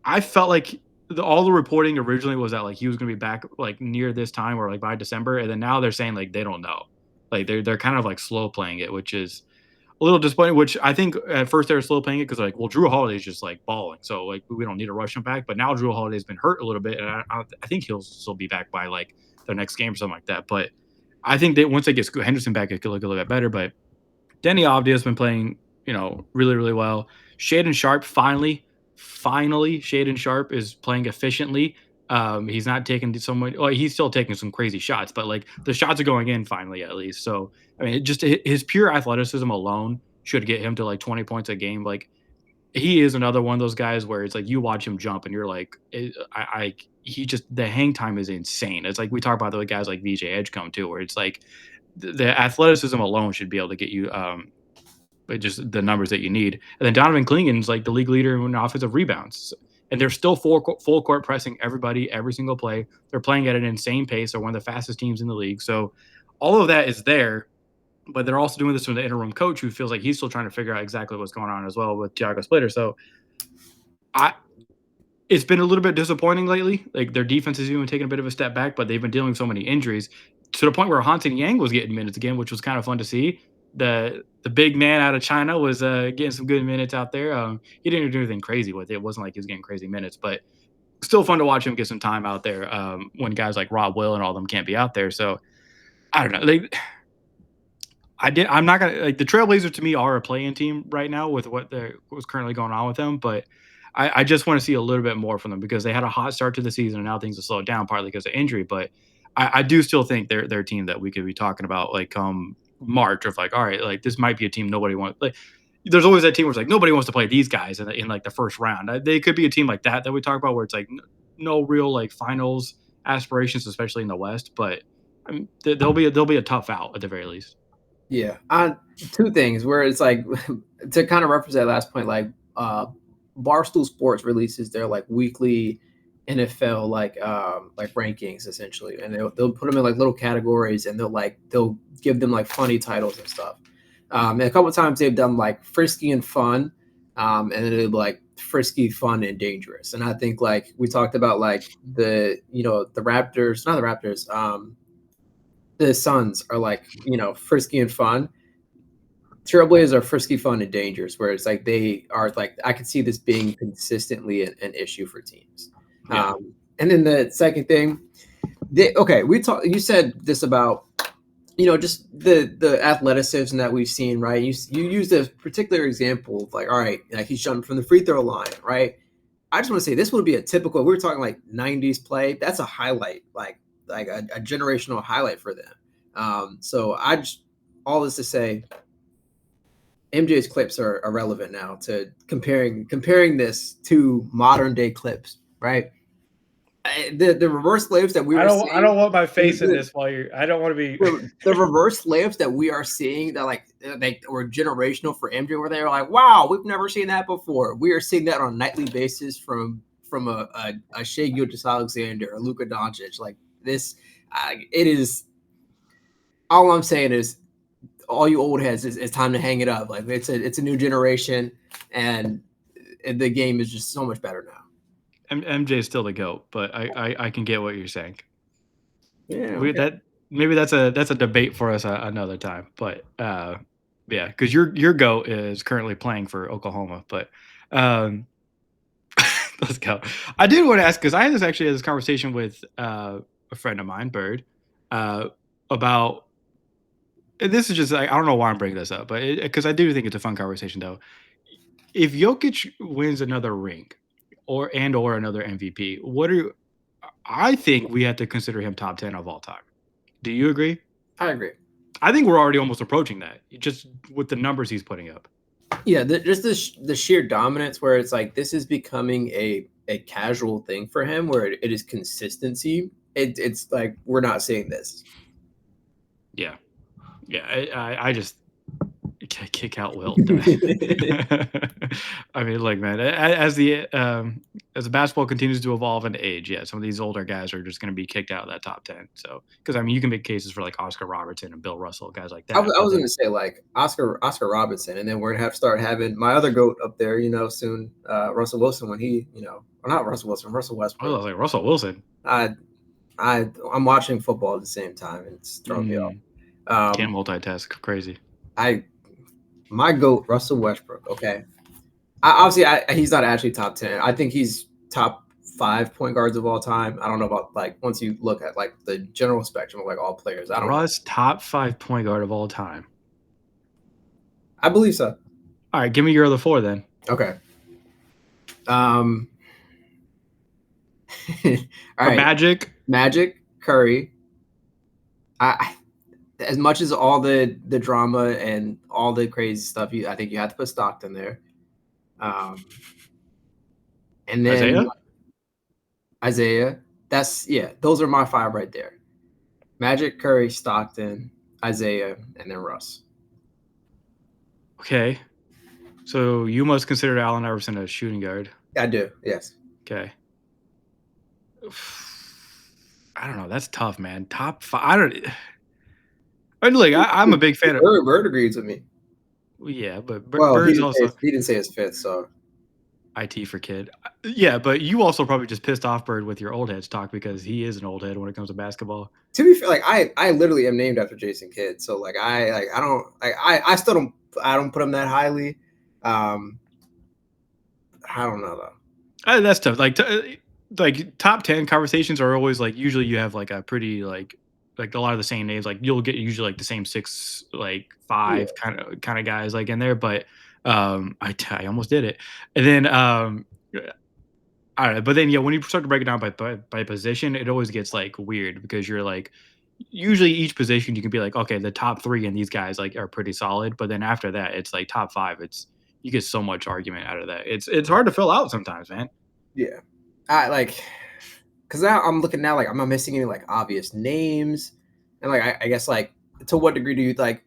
I felt like all the reporting originally was that like he was going to be back like near this time or like by December, and then now they're saying like they don't know, like they're kind of like slow playing it, which is a little disappointing. Which I think at first they were slow playing it because like, well, Drew Holiday's just like balling, so like we don't need to rush him back. But now Drew Holiday's been hurt a little bit, and I think he'll still be back by like their next game or something like that. But I think that once they get Scoot Henderson back, it could look a little bit better. But Denny Avdia has been playing, really, really well. Shaden Sharp finally, Shaden Sharp is playing efficiently. He's not taking so much. Well, he's still taking some crazy shots, but like the shots are going in finally, at least. So I mean, just his pure athleticism alone should get him to like 20 points a game. Like he is another one of those guys where it's like you watch him jump and you're like, he just the hang time is insane. It's like we talk about the guys like VJ Edgecombe too, where it's like the athleticism alone should be able to get you just the numbers that you need. And then Donovan Clingan's like the league leader in offensive rebounds. And they're still full court pressing everybody every single play. They're playing at an insane pace. They're one of the fastest teams in the league. So all of that is there, but they're also doing this with the interim coach who feels like he's still trying to figure out exactly what's going on as well with Tiago Splitter. So it's been a little bit disappointing lately. Like their defense has even taken a bit of a step back, but they've been dealing with so many injuries to the point where Hansen Yang was getting minutes again, which was kind of fun to see. The big man out of China was getting some good minutes out there. He didn't do anything crazy with it. It wasn't like he was getting crazy minutes, but still fun to watch him get some time out there when guys like Rob Will and all of them can't be out there. So I don't know. I'm not gonna like the Trailblazers to me are a play-in team right now with what's currently going on with them, but I just want to see a little bit more from them because they had a hot start to the season and now things have slowed down partly because of injury. But I do still think they're a team that we could be talking about like come March of like, all right, like this might be a team nobody wants. Like, there's always that team where it's like nobody wants to play these guys in like the first round. They could be a team like that we talk about where it's like no real like finals aspirations, especially in the West. But I mean, they'll be a tough out at the very least. Yeah, two things where it's like to kind of reference that last point, like Barstool Sports releases their like weekly NFL like rankings essentially, and they'll put them in like little categories, and they'll give them like funny titles and stuff. And a couple of times they've done like frisky and fun, and then they'll be like frisky, fun, and dangerous. And I think like we talked about like the Raptors, not the Raptors, the Suns are like frisky and fun. Trailblazers are frisky, fun, and dangerous, where it's like they are like I could see this being consistently an issue for teams. Yeah. And then the second thing, you said this about just the athleticism that we've seen, right? You used a particular example of like, all right, like he's jumping from the free throw line, right? I just want to say this would be a typical. We were talking like '90s play. That's a highlight, like a generational highlight for them. So all this to say, MJ's clips are irrelevant now to comparing this to modern day clips, right? The reverse layups that I don't want my face in this while I don't want to be the reverse layups that we are seeing that like they were generational for MJ, where they were like, wow, we've never seen that before. We are seeing that on a nightly basis from a Shai Gilgeous-Alexander, a Luka Doncic. Like this, it is. All I'm saying is, all you old heads, it's time to hang it up. Like it's a new generation, and the game is just so much better now. MJ is still the GOAT, but I can get what you're saying. Yeah, okay. Maybe that's a debate for us another time. But yeah, because your GOAT is currently playing for Oklahoma. But let's go. I did want to ask because I had this conversation with a friend of mine, Bird, about. This is just I don't know why I'm bringing this up, but because I do think it's a fun conversation though. If Jokic wins another ring, or another MVP, I think we have to consider him top 10 of all time. Do you agree? I agree. I think we're already almost approaching that, just with the numbers he's putting up. Yeah, just the sheer dominance, where it's like this is becoming a casual thing for him, where it is consistency. It's like we're not seeing this. Yeah. I just Kick out Wilt. I mean, look, man. As the basketball continues to evolve and age, yeah, some of these older guys are just going to be kicked out of that top 10. So, because I mean, you can make cases for like Oscar Robertson and Bill Russell, guys like I was, that. I But was then gonna say like Oscar Robinson, and then we're gonna have to start having my other goat up there, soon. Russell Wilson when he, or not Russell Wilson, Russell I was Westbrook. like Russell Wilson. I I'm watching football at the same time, and it's throwing me off. Can't Um, multitask. Crazy. I my goat Russell Westbrook. Okay, he's not actually top 10. I think he's top 5 point guards of all time. I don't know about like once you look at like the general spectrum of like all players. I don't know. Russ, top 5 point guard of all time. I believe so. All right, give me your other four then. Okay. Um. all right. Magic, Curry. I as much as all the drama and all the crazy stuff, I think you have to put Stockton there. And then Isaiah. Those are my five right there. Magic, Curry, Stockton, Isaiah, and then Russ. Okay. So you must consider Allen Iverson a shooting guard. I do, yes. Okay. I don't know. That's tough, man. Top five. I don't. Like I'm a big fan of. Bird agrees with me. Yeah, but Bird's also he didn't say his fifth, so IT for kid. Yeah, but you also probably just pissed off Bird with your old heads talk because he is an old head when it comes to basketball. To be fair, like I literally am named after Jason Kidd, so like I still don't put him that highly. I don't know though. That's tough. Like top 10 conversations are always like usually you have like a pretty like a lot of the same names. Like you'll get usually like the same 6, like 5 kind of guys like in there. But I almost did it, and then all right. But then yeah, when you start to break it down by position, it always gets like weird because you're like usually each position you can be like okay the top 3 and these guys like are pretty solid, but then after that it's like top 5. You get so much argument out of that. It's hard to fill out sometimes, man. Yeah. I like because now I'm looking now like I'm not missing any like obvious names, and like I guess like to what degree do you like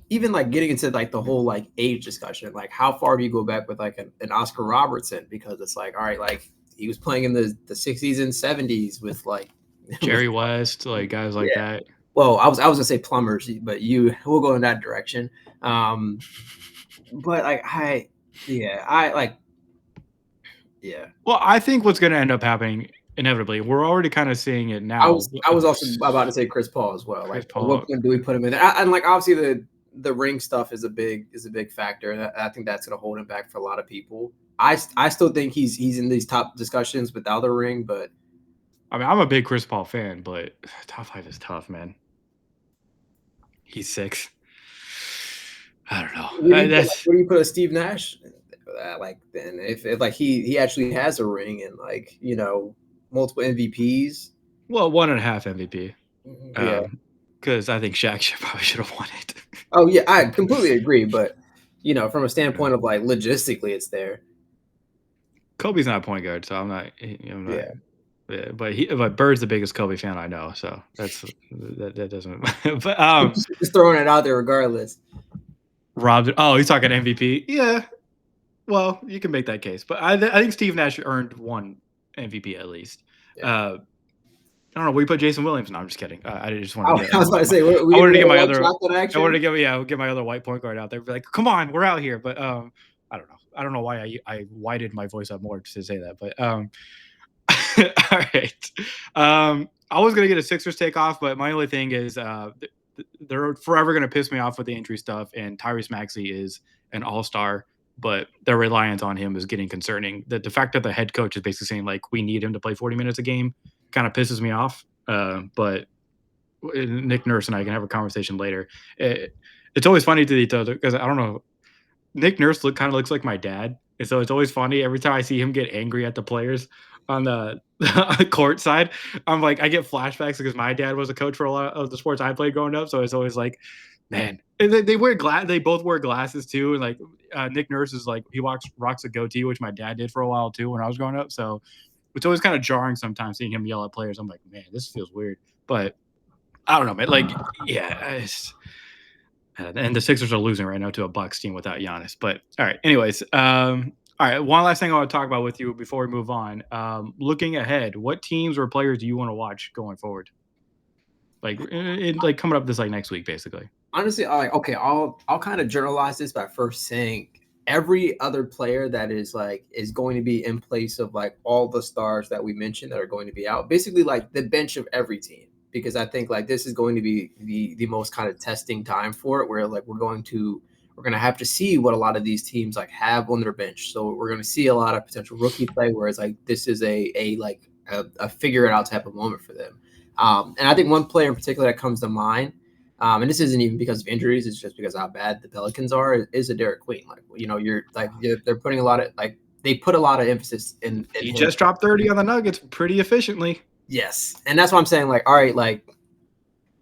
even like getting into like the whole like age discussion, like how far do you go back with like an Oscar Robertson, because it's like all right, like he was playing in the 60s and 70s with like Jerry West, like guys like that. Well, I was gonna say plumbers, but we'll go in that direction. But like Well, I think what's going to end up happening inevitably, we're already kind of seeing it now. I was also about to say Chris Paul as well. Chris like, Paul. what point do we put him in there? And like obviously the ring stuff is a big factor, and I think that's going to hold him back for a lot of people. I still think he's in these top discussions without a ring, but I mean I'm a big Chris Paul fan, but top 5 is tough, man. He's 6. I don't know. Where do you put a Steve Nash? Like then if like he actually has a ring and like multiple MVPs. Well, 1.5 MVP. Yeah, because I think Shaq probably should have won it. Oh yeah, I completely agree. But from a standpoint of like logistically, it's there. Kobe's not a point guard, so I'm not. Yeah, but Bird's the biggest Kobe fan I know, so that doesn't. But just throwing it out there regardless. Rob, he's talking MVP. Yeah, well, you can make that case, but I think Steve Nash earned 1 MVP at least. Yeah. I don't know. We put Jason Williams. No, I'm just kidding. I just wanted to. I was about to say. I wanted to get my other. I wanted to get my other white point guard out there. Be like, come on, we're out here. But I don't know. I don't know why I widened my voice up more to say that. But all right. I was gonna get a Sixers take off, but my only thing is they're forever gonna piss me off with the injury stuff. And Tyrese Maxey is an all-star, but their reliance on him is getting concerning. The fact that the head coach is basically saying like we need him to play 40 minutes a game kind of pisses me off. But Nick Nurse and I can have a conversation later. It's always funny to each other because I don't know. Nick Nurse kind of looks like my dad, and so it's always funny every time I see him get angry at the players on the court side. I'm like, I get flashbacks because my dad was a coach for a lot of the sports I played growing up, so it's always like, man. And they wear They both wear glasses too, and like Nick Nurse is like he rocks a goatee, which my dad did for a while too when I was growing up. So it's always kind of jarring sometimes seeing him yell at players. I'm like, man, this feels weird. But I don't know, man. Like, yeah, And the Sixers are losing right now to a Bucks team without Giannis. But all right, anyways, all right. One last thing I want to talk about with you before we move on. Looking ahead, what teams or players do you want to watch going forward? Like coming up this like next week, basically. Honestly, I like okay, I'll kind of generalize this by first saying every other player that is going to be in place of like all the stars that we mentioned that are going to be out. Basically like the bench of every team. Because I think like this is going to be the most kind of testing time for it, where like we're gonna have to see what a lot of these teams like have on their bench. So we're gonna see a lot of potential rookie play, whereas like this is a figure it out type of moment for them. And I think one player in particular that comes to mind, and this isn't even because of injuries; it's just because of how bad the Pelicans are. Is a Derek Queen. Like they're putting a lot of like they put a lot of emphasis in He him. just dropped 30 on the Nuggets pretty efficiently. Yes, and that's what I'm saying. Like, all right, like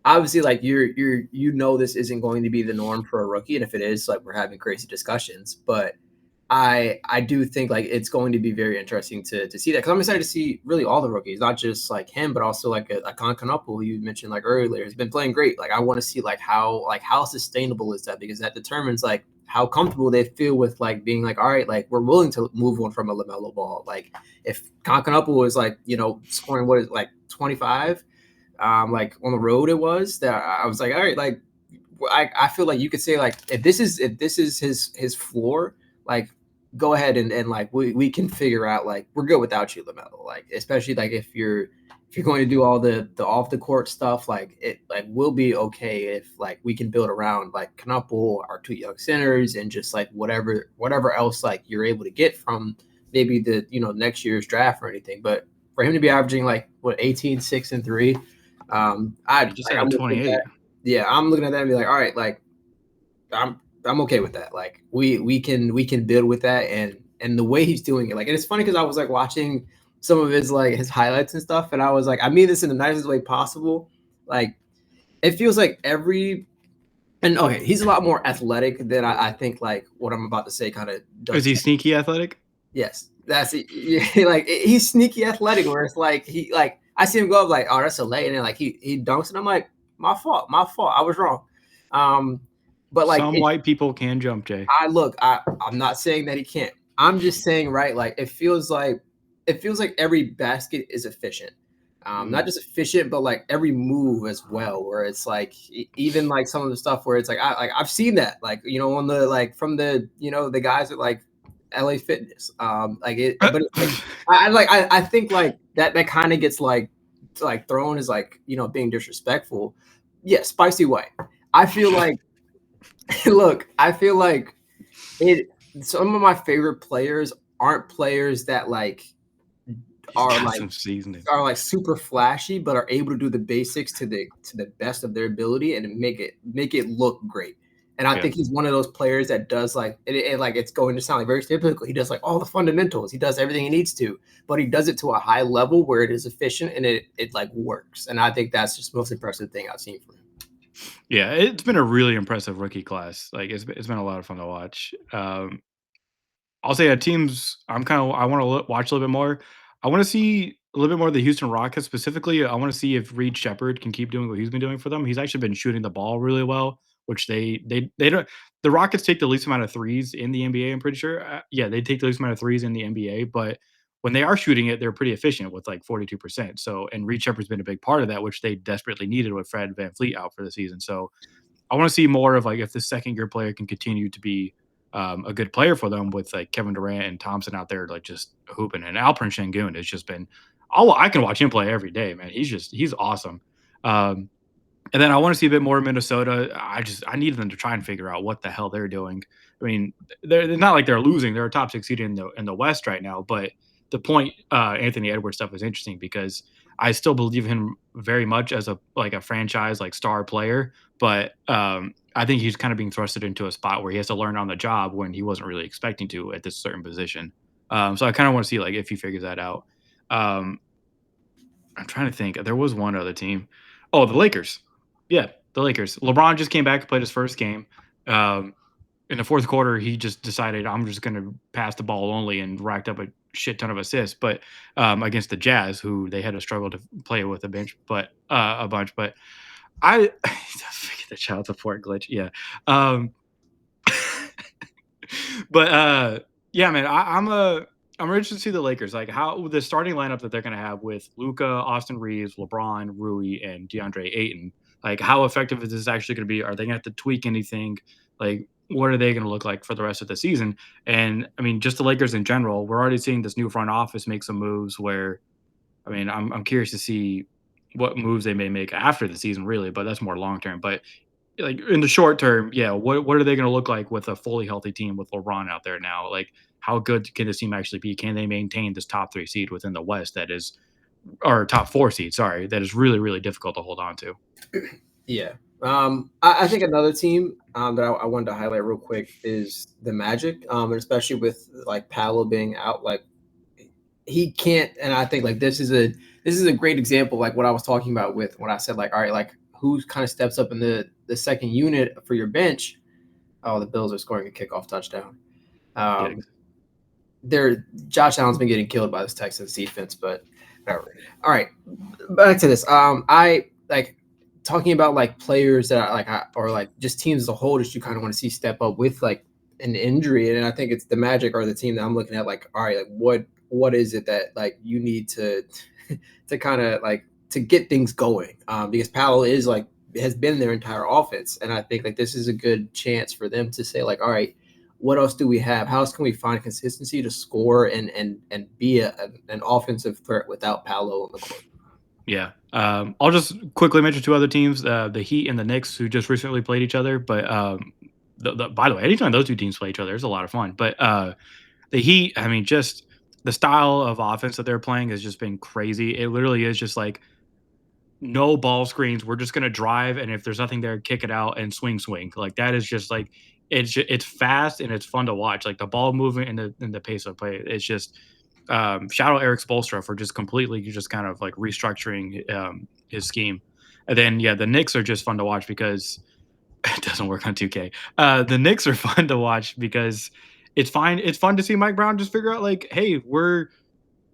obviously, like this isn't going to be the norm for a rookie, and if it is, like we're having crazy discussions. But I do think like it's going to be very interesting to see that, because I'm excited to see really all the rookies, not just like him, but also like a Kankanapul, who you mentioned like earlier, has been playing great. Like I want to see like how sustainable is that, because that determines like how comfortable they feel with like being like, all right, like we're willing to move on from a LaMelo Ball. Like if Kankanapul is like scoring what is like 25, like on the road it was that I was like, all right, like I feel like you could say like if this is his floor, like go ahead and like we can figure out like we're good without you, LaMelo. Like especially like if you're going to do all the off the court stuff, like it like will be okay if like we can build around like Knuckle, our two young centers, and just like whatever else like you're able to get from maybe the next year's draft or anything. But for him to be averaging like what 18, 6, and 3, He just had a I'm looking at that. 28. Yeah, I'm looking at that and be like, all right, like I'm okay with that. Like we can build with that, and the way he's doing it. Like, and it's funny because I was like watching some of his highlights and stuff, and I was like, I mean this in the nicest way possible. Like it feels like and okay, he's a lot more athletic than I think like what I'm about to say kind of Is does. he sneaky athletic? Yes, that's it. Yeah, like he's sneaky athletic, where it's like he like I see him go up like, oh, that's a lay, and then like he dunks, and I'm like, my fault, I was wrong. Um, but like Some white people can jump, Jay. I'm not saying that he can't. I'm just saying, right? Like it feels like every basket is efficient. Not just efficient, but like every move as well. Where it's like even like some of the stuff where it's like I've seen that like on the like from the the guys at like LA Fitness. Like it, but it's like I think like that kind of gets like thrown as like being disrespectful. Yeah, spicy way. I feel like look, I feel like it. Some of my favorite players aren't players that He's are got like some seasoning. are like super flashy, but are able to do the basics to the best of their ability and make it look great. And I Yeah. think he's one of those players that does like like it's going to sound like very typical. He does like all the fundamentals. He does everything he needs to, but he does it to a high level where it is efficient and it like works. And I think that's just the most impressive thing I've seen from him. Yeah, it's been a really impressive rookie class. Like it's been a lot of fun to watch. I'll say teams I want to watch a little bit more. I want to see a little bit more of the Houston Rockets specifically. I want to see if Reed Shepard can keep doing what he's been doing for them. He's actually been shooting the ball really well, which they don't. The Rockets take the least amount of threes in the NBA. I'm pretty sure. Yeah, they take the least amount of threes in the NBA, but when they are shooting it, they're pretty efficient with like 42%. So, and Reed Shepard's been a big part of that, which they desperately needed with Fred VanVleet out for the season. So, I want to see more of like if the second year player can continue to be a good player for them with like Kevin Durant and Thompson out there like just hooping. And Alperen Şengün has just been I can watch him play every day, man. He's awesome. Um, and then I want to see a bit more of Minnesota. I need them to try and figure out what the hell they're doing. I mean, they're not like they're losing. They're a top 6 seed in the West right now. But the point Anthony Edwards stuff is interesting because I still believe him very much as a franchise like star player. But I think he's kind of being thrusted into a spot where he has to learn on the job when he wasn't really expecting to at this certain position. So I kind of want to see like if he figures that out. Um, I'm trying to think. There was one other team. Oh, the Lakers. Yeah, the Lakers. LeBron just came back and played his first game. Um, in the fourth quarter, he just decided I'm just going to pass the ball only and racked up a shit ton of assists. But against the Jazz, who they had to struggle to play with a bunch. But I The child support glitch. Yeah. Um, but yeah, man, I'm interested to see the Lakers, like how the starting lineup that they're going to have with Luca, Austin Reeves, LeBron, Rui, and DeAndre Ayton. Like, how effective is this actually going to be? Are they going to have to tweak anything? Like, what are they going to look like for the rest of the season? And I mean, just the Lakers in general, we're already seeing this new front office make some moves where, I mean, I'm curious to see what moves they may make after the season, really, but that's more long term. But like in the short term, yeah, what are they going to look like with a fully healthy team with LeBron out there now? Like, how good can this team actually be? Can they maintain this top 3 seed within the West that is, or top 4 seed? Sorry, that is really really difficult to hold on to. Yeah. I think another team that I wanted to highlight real quick is the Magic, and especially with like Paolo being out, like he can't. And I think like this is a great example, like what I was talking about with when I said like, all right, like who kind of steps up in the second unit for your bench. Oh, the Bills are scoring a kickoff touchdown. Yeah, Um, they're Josh Allen's been getting killed by this Texans defense, but whatever. All right, back to this. I like talking about like players that or like just teams as a whole that you kind of want to see step up with like an injury, and I think it's the Magic or the team that I'm looking at. Like, all right, like what is it that like you need to to kind of like to get things going? Because Powell is like has been their entire offense, and I think like this is a good chance for them to say like, all right, what else do we have? How else can we find consistency to score and be an offensive threat without Paolo on the court? yeah. I'll just quickly mention 2 other teams, the Heat and the Knicks, who just recently played each other. But by the way, anytime those 2 teams play each other, it's a lot of fun. But the Heat, I mean, just the style of offense that they're playing has just been crazy. It literally is just like no ball screens. We're just gonna drive, and if there's nothing there, kick it out and swing. Like that is just like it's fast and it's fun to watch. Like the ball movement and the pace of play. It's just shout out Eric Spoelstra for just completely just kind of like restructuring his scheme. And then yeah, the Knicks are just fun to watch because it doesn't work on 2K. The Knicks are fun to watch because it's fine. It's fun to see Mike Brown just figure out like, hey, we're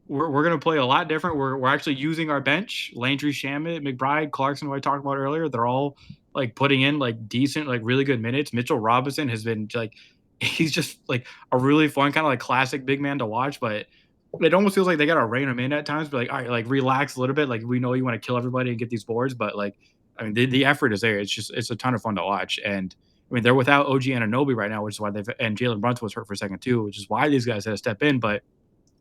going to play a lot different. We're actually using our bench. Landry Shamet, McBride, Clarkson, who I talked about earlier, they're all like putting in like decent, like really good minutes. Mitchell Robinson has been like, he's just like a really fun kind of like classic big man to watch, but it almost feels like they got to rein him in at times, but like, all right, like relax a little bit. Like we know you want to kill everybody and get these boards, but like, I mean, the effort is there. It's a ton of fun to watch. And I mean, they're without OG Anunoby right now, which is why and Jalen Brunson was hurt for a second too, which is why these guys had to step in. But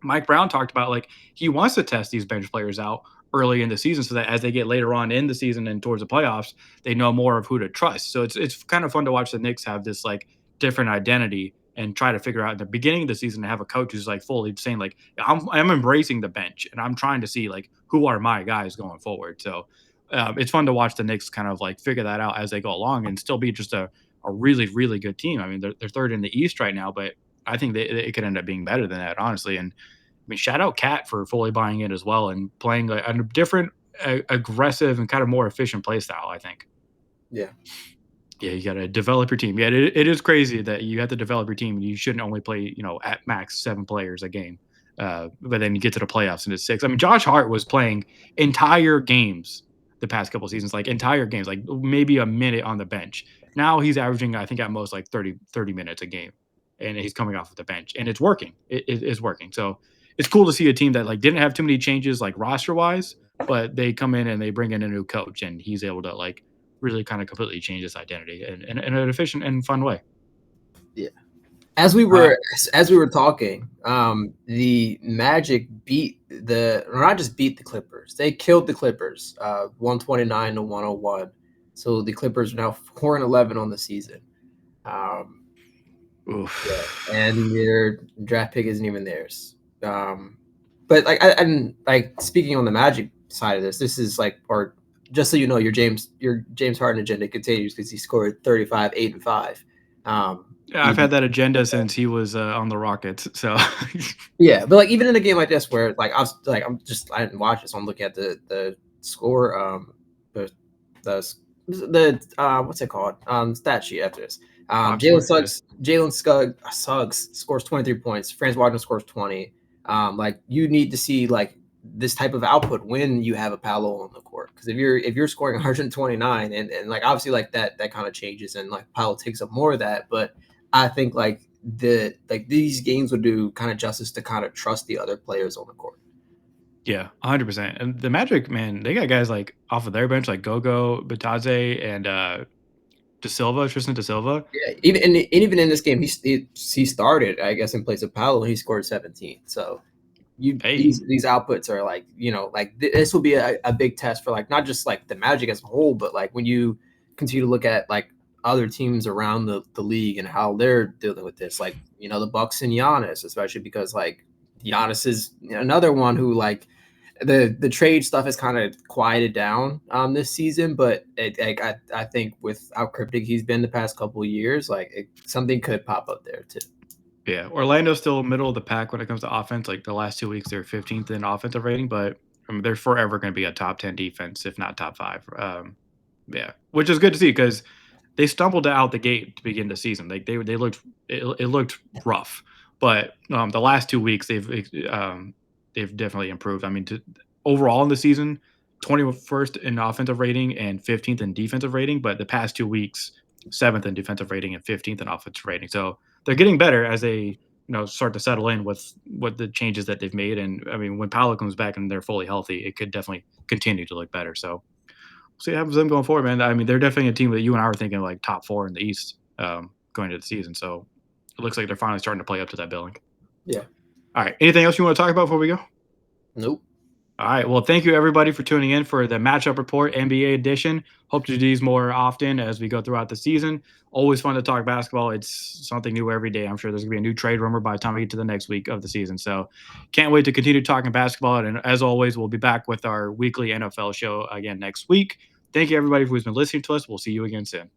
Mike Brown talked about like he wants to test these bench players out early in the season so that as they get later on in the season and towards the playoffs, they know more of who to trust. So it's kind of fun to watch the Knicks have this like different identity and try to figure out at the beginning of the season to have a coach who's like fully saying like I'm embracing the bench and I'm trying to see like who are my guys going forward. So it's fun to watch the Knicks kind of like figure that out as they go along and still be just a really really good team. I mean they're third in the East right now, but I think it could end up being better than that, honestly. And I mean, shout out Cat for fully buying in as well and playing a different, aggressive, and kind of more efficient play style, I think. Yeah. Yeah, you got to develop your team. Yeah, it is crazy that you have to develop your team and you shouldn't only play, at max 7 players a game. But then you get to the playoffs and it's 6. I mean, Josh Hart was playing entire games the past couple of seasons, like entire games, like maybe a minute on the bench. Now he's averaging, I think, at most like 30 minutes a game, and he's coming off of the bench, and it's working. It is working. So it's cool to see a team that like didn't have too many changes like roster wise, but they come in and they bring in a new coach, and he's able to like really kind of completely change his identity in an efficient and fun way. Yeah. As we were talking, the Magic not just beat the Clippers, they killed the Clippers, 129 to 101. So the Clippers are now 4-11 on the season. Oof. Yeah, and their draft pick isn't even theirs. But like speaking on the Magic side of this is like, or just so you know, your James Harden agenda continues because he scored 35, 8, and 5. Yeah, I've had that agenda since he was on the Rockets. So yeah, but like even in a game like this where like I didn't watch it, so I'm looking at the score, the what's it called? Stat sheet after this. Jalen Suggs scores 23 points. Franz Wagner scores 20. Like you need to see like this type of output when you have a Paolo on the court. Because if you're scoring 129 and like obviously like that kind of changes and like Paolo takes up more of that, but I think like these games would do kind of justice to kind of trust the other players on the court. Yeah, 100%. And the Magic, man, they got guys like off of their bench like Gogo, Batadze, and De Silva, Tristan De Silva. Yeah, even in this game, he started, I guess, in place of Paolo, and he scored 17. So Hey, these outputs are like, like this will be a big test for like not just like the Magic as a whole, but like when you continue to look at like other teams around the league and how they're dealing with this, like the Bucks and Giannis, especially because like Giannis is another one who like the trade stuff has kind of quieted down this season, but I think with how cryptic he's been the past couple of years, like something could pop up there too. yeah, Orlando's still middle of the pack when it comes to offense. Like the last 2 weeks, they're 15th in offensive rating, but I mean, they're forever going to be a top 10 defense, if not top five. Yeah, which is good to see because they stumbled out the gate to begin the season. Like they looked it looked rough, but the last 2 weeks they've definitely improved. I mean, overall in the season, 21st in offensive rating and 15th in defensive rating, but the past 2 weeks, 7th in defensive rating and 15th in offensive rating. So they're getting better as they start to settle in with what the changes that they've made. And I mean, when Paolo comes back and they're fully healthy, it could definitely continue to look better. So see what happens with them going forward, man. I mean, they're definitely a team that you and I were thinking like top four in the East going into the season. So it looks like they're finally starting to play up to that billing. Yeah. All right. Anything else you want to talk about before we go? Nope. All right. Well, thank you everybody for tuning in for the matchup report NBA edition. Hope to do these more often as we go throughout the season. Always fun to talk basketball. It's something new every day. I'm sure there's gonna be a new trade rumor by the time we get to the next week of the season. So can't wait to continue talking basketball. And as always, we'll be back with our weekly NFL show again next week. Thank you everybody who's been listening to us. We'll see you again soon.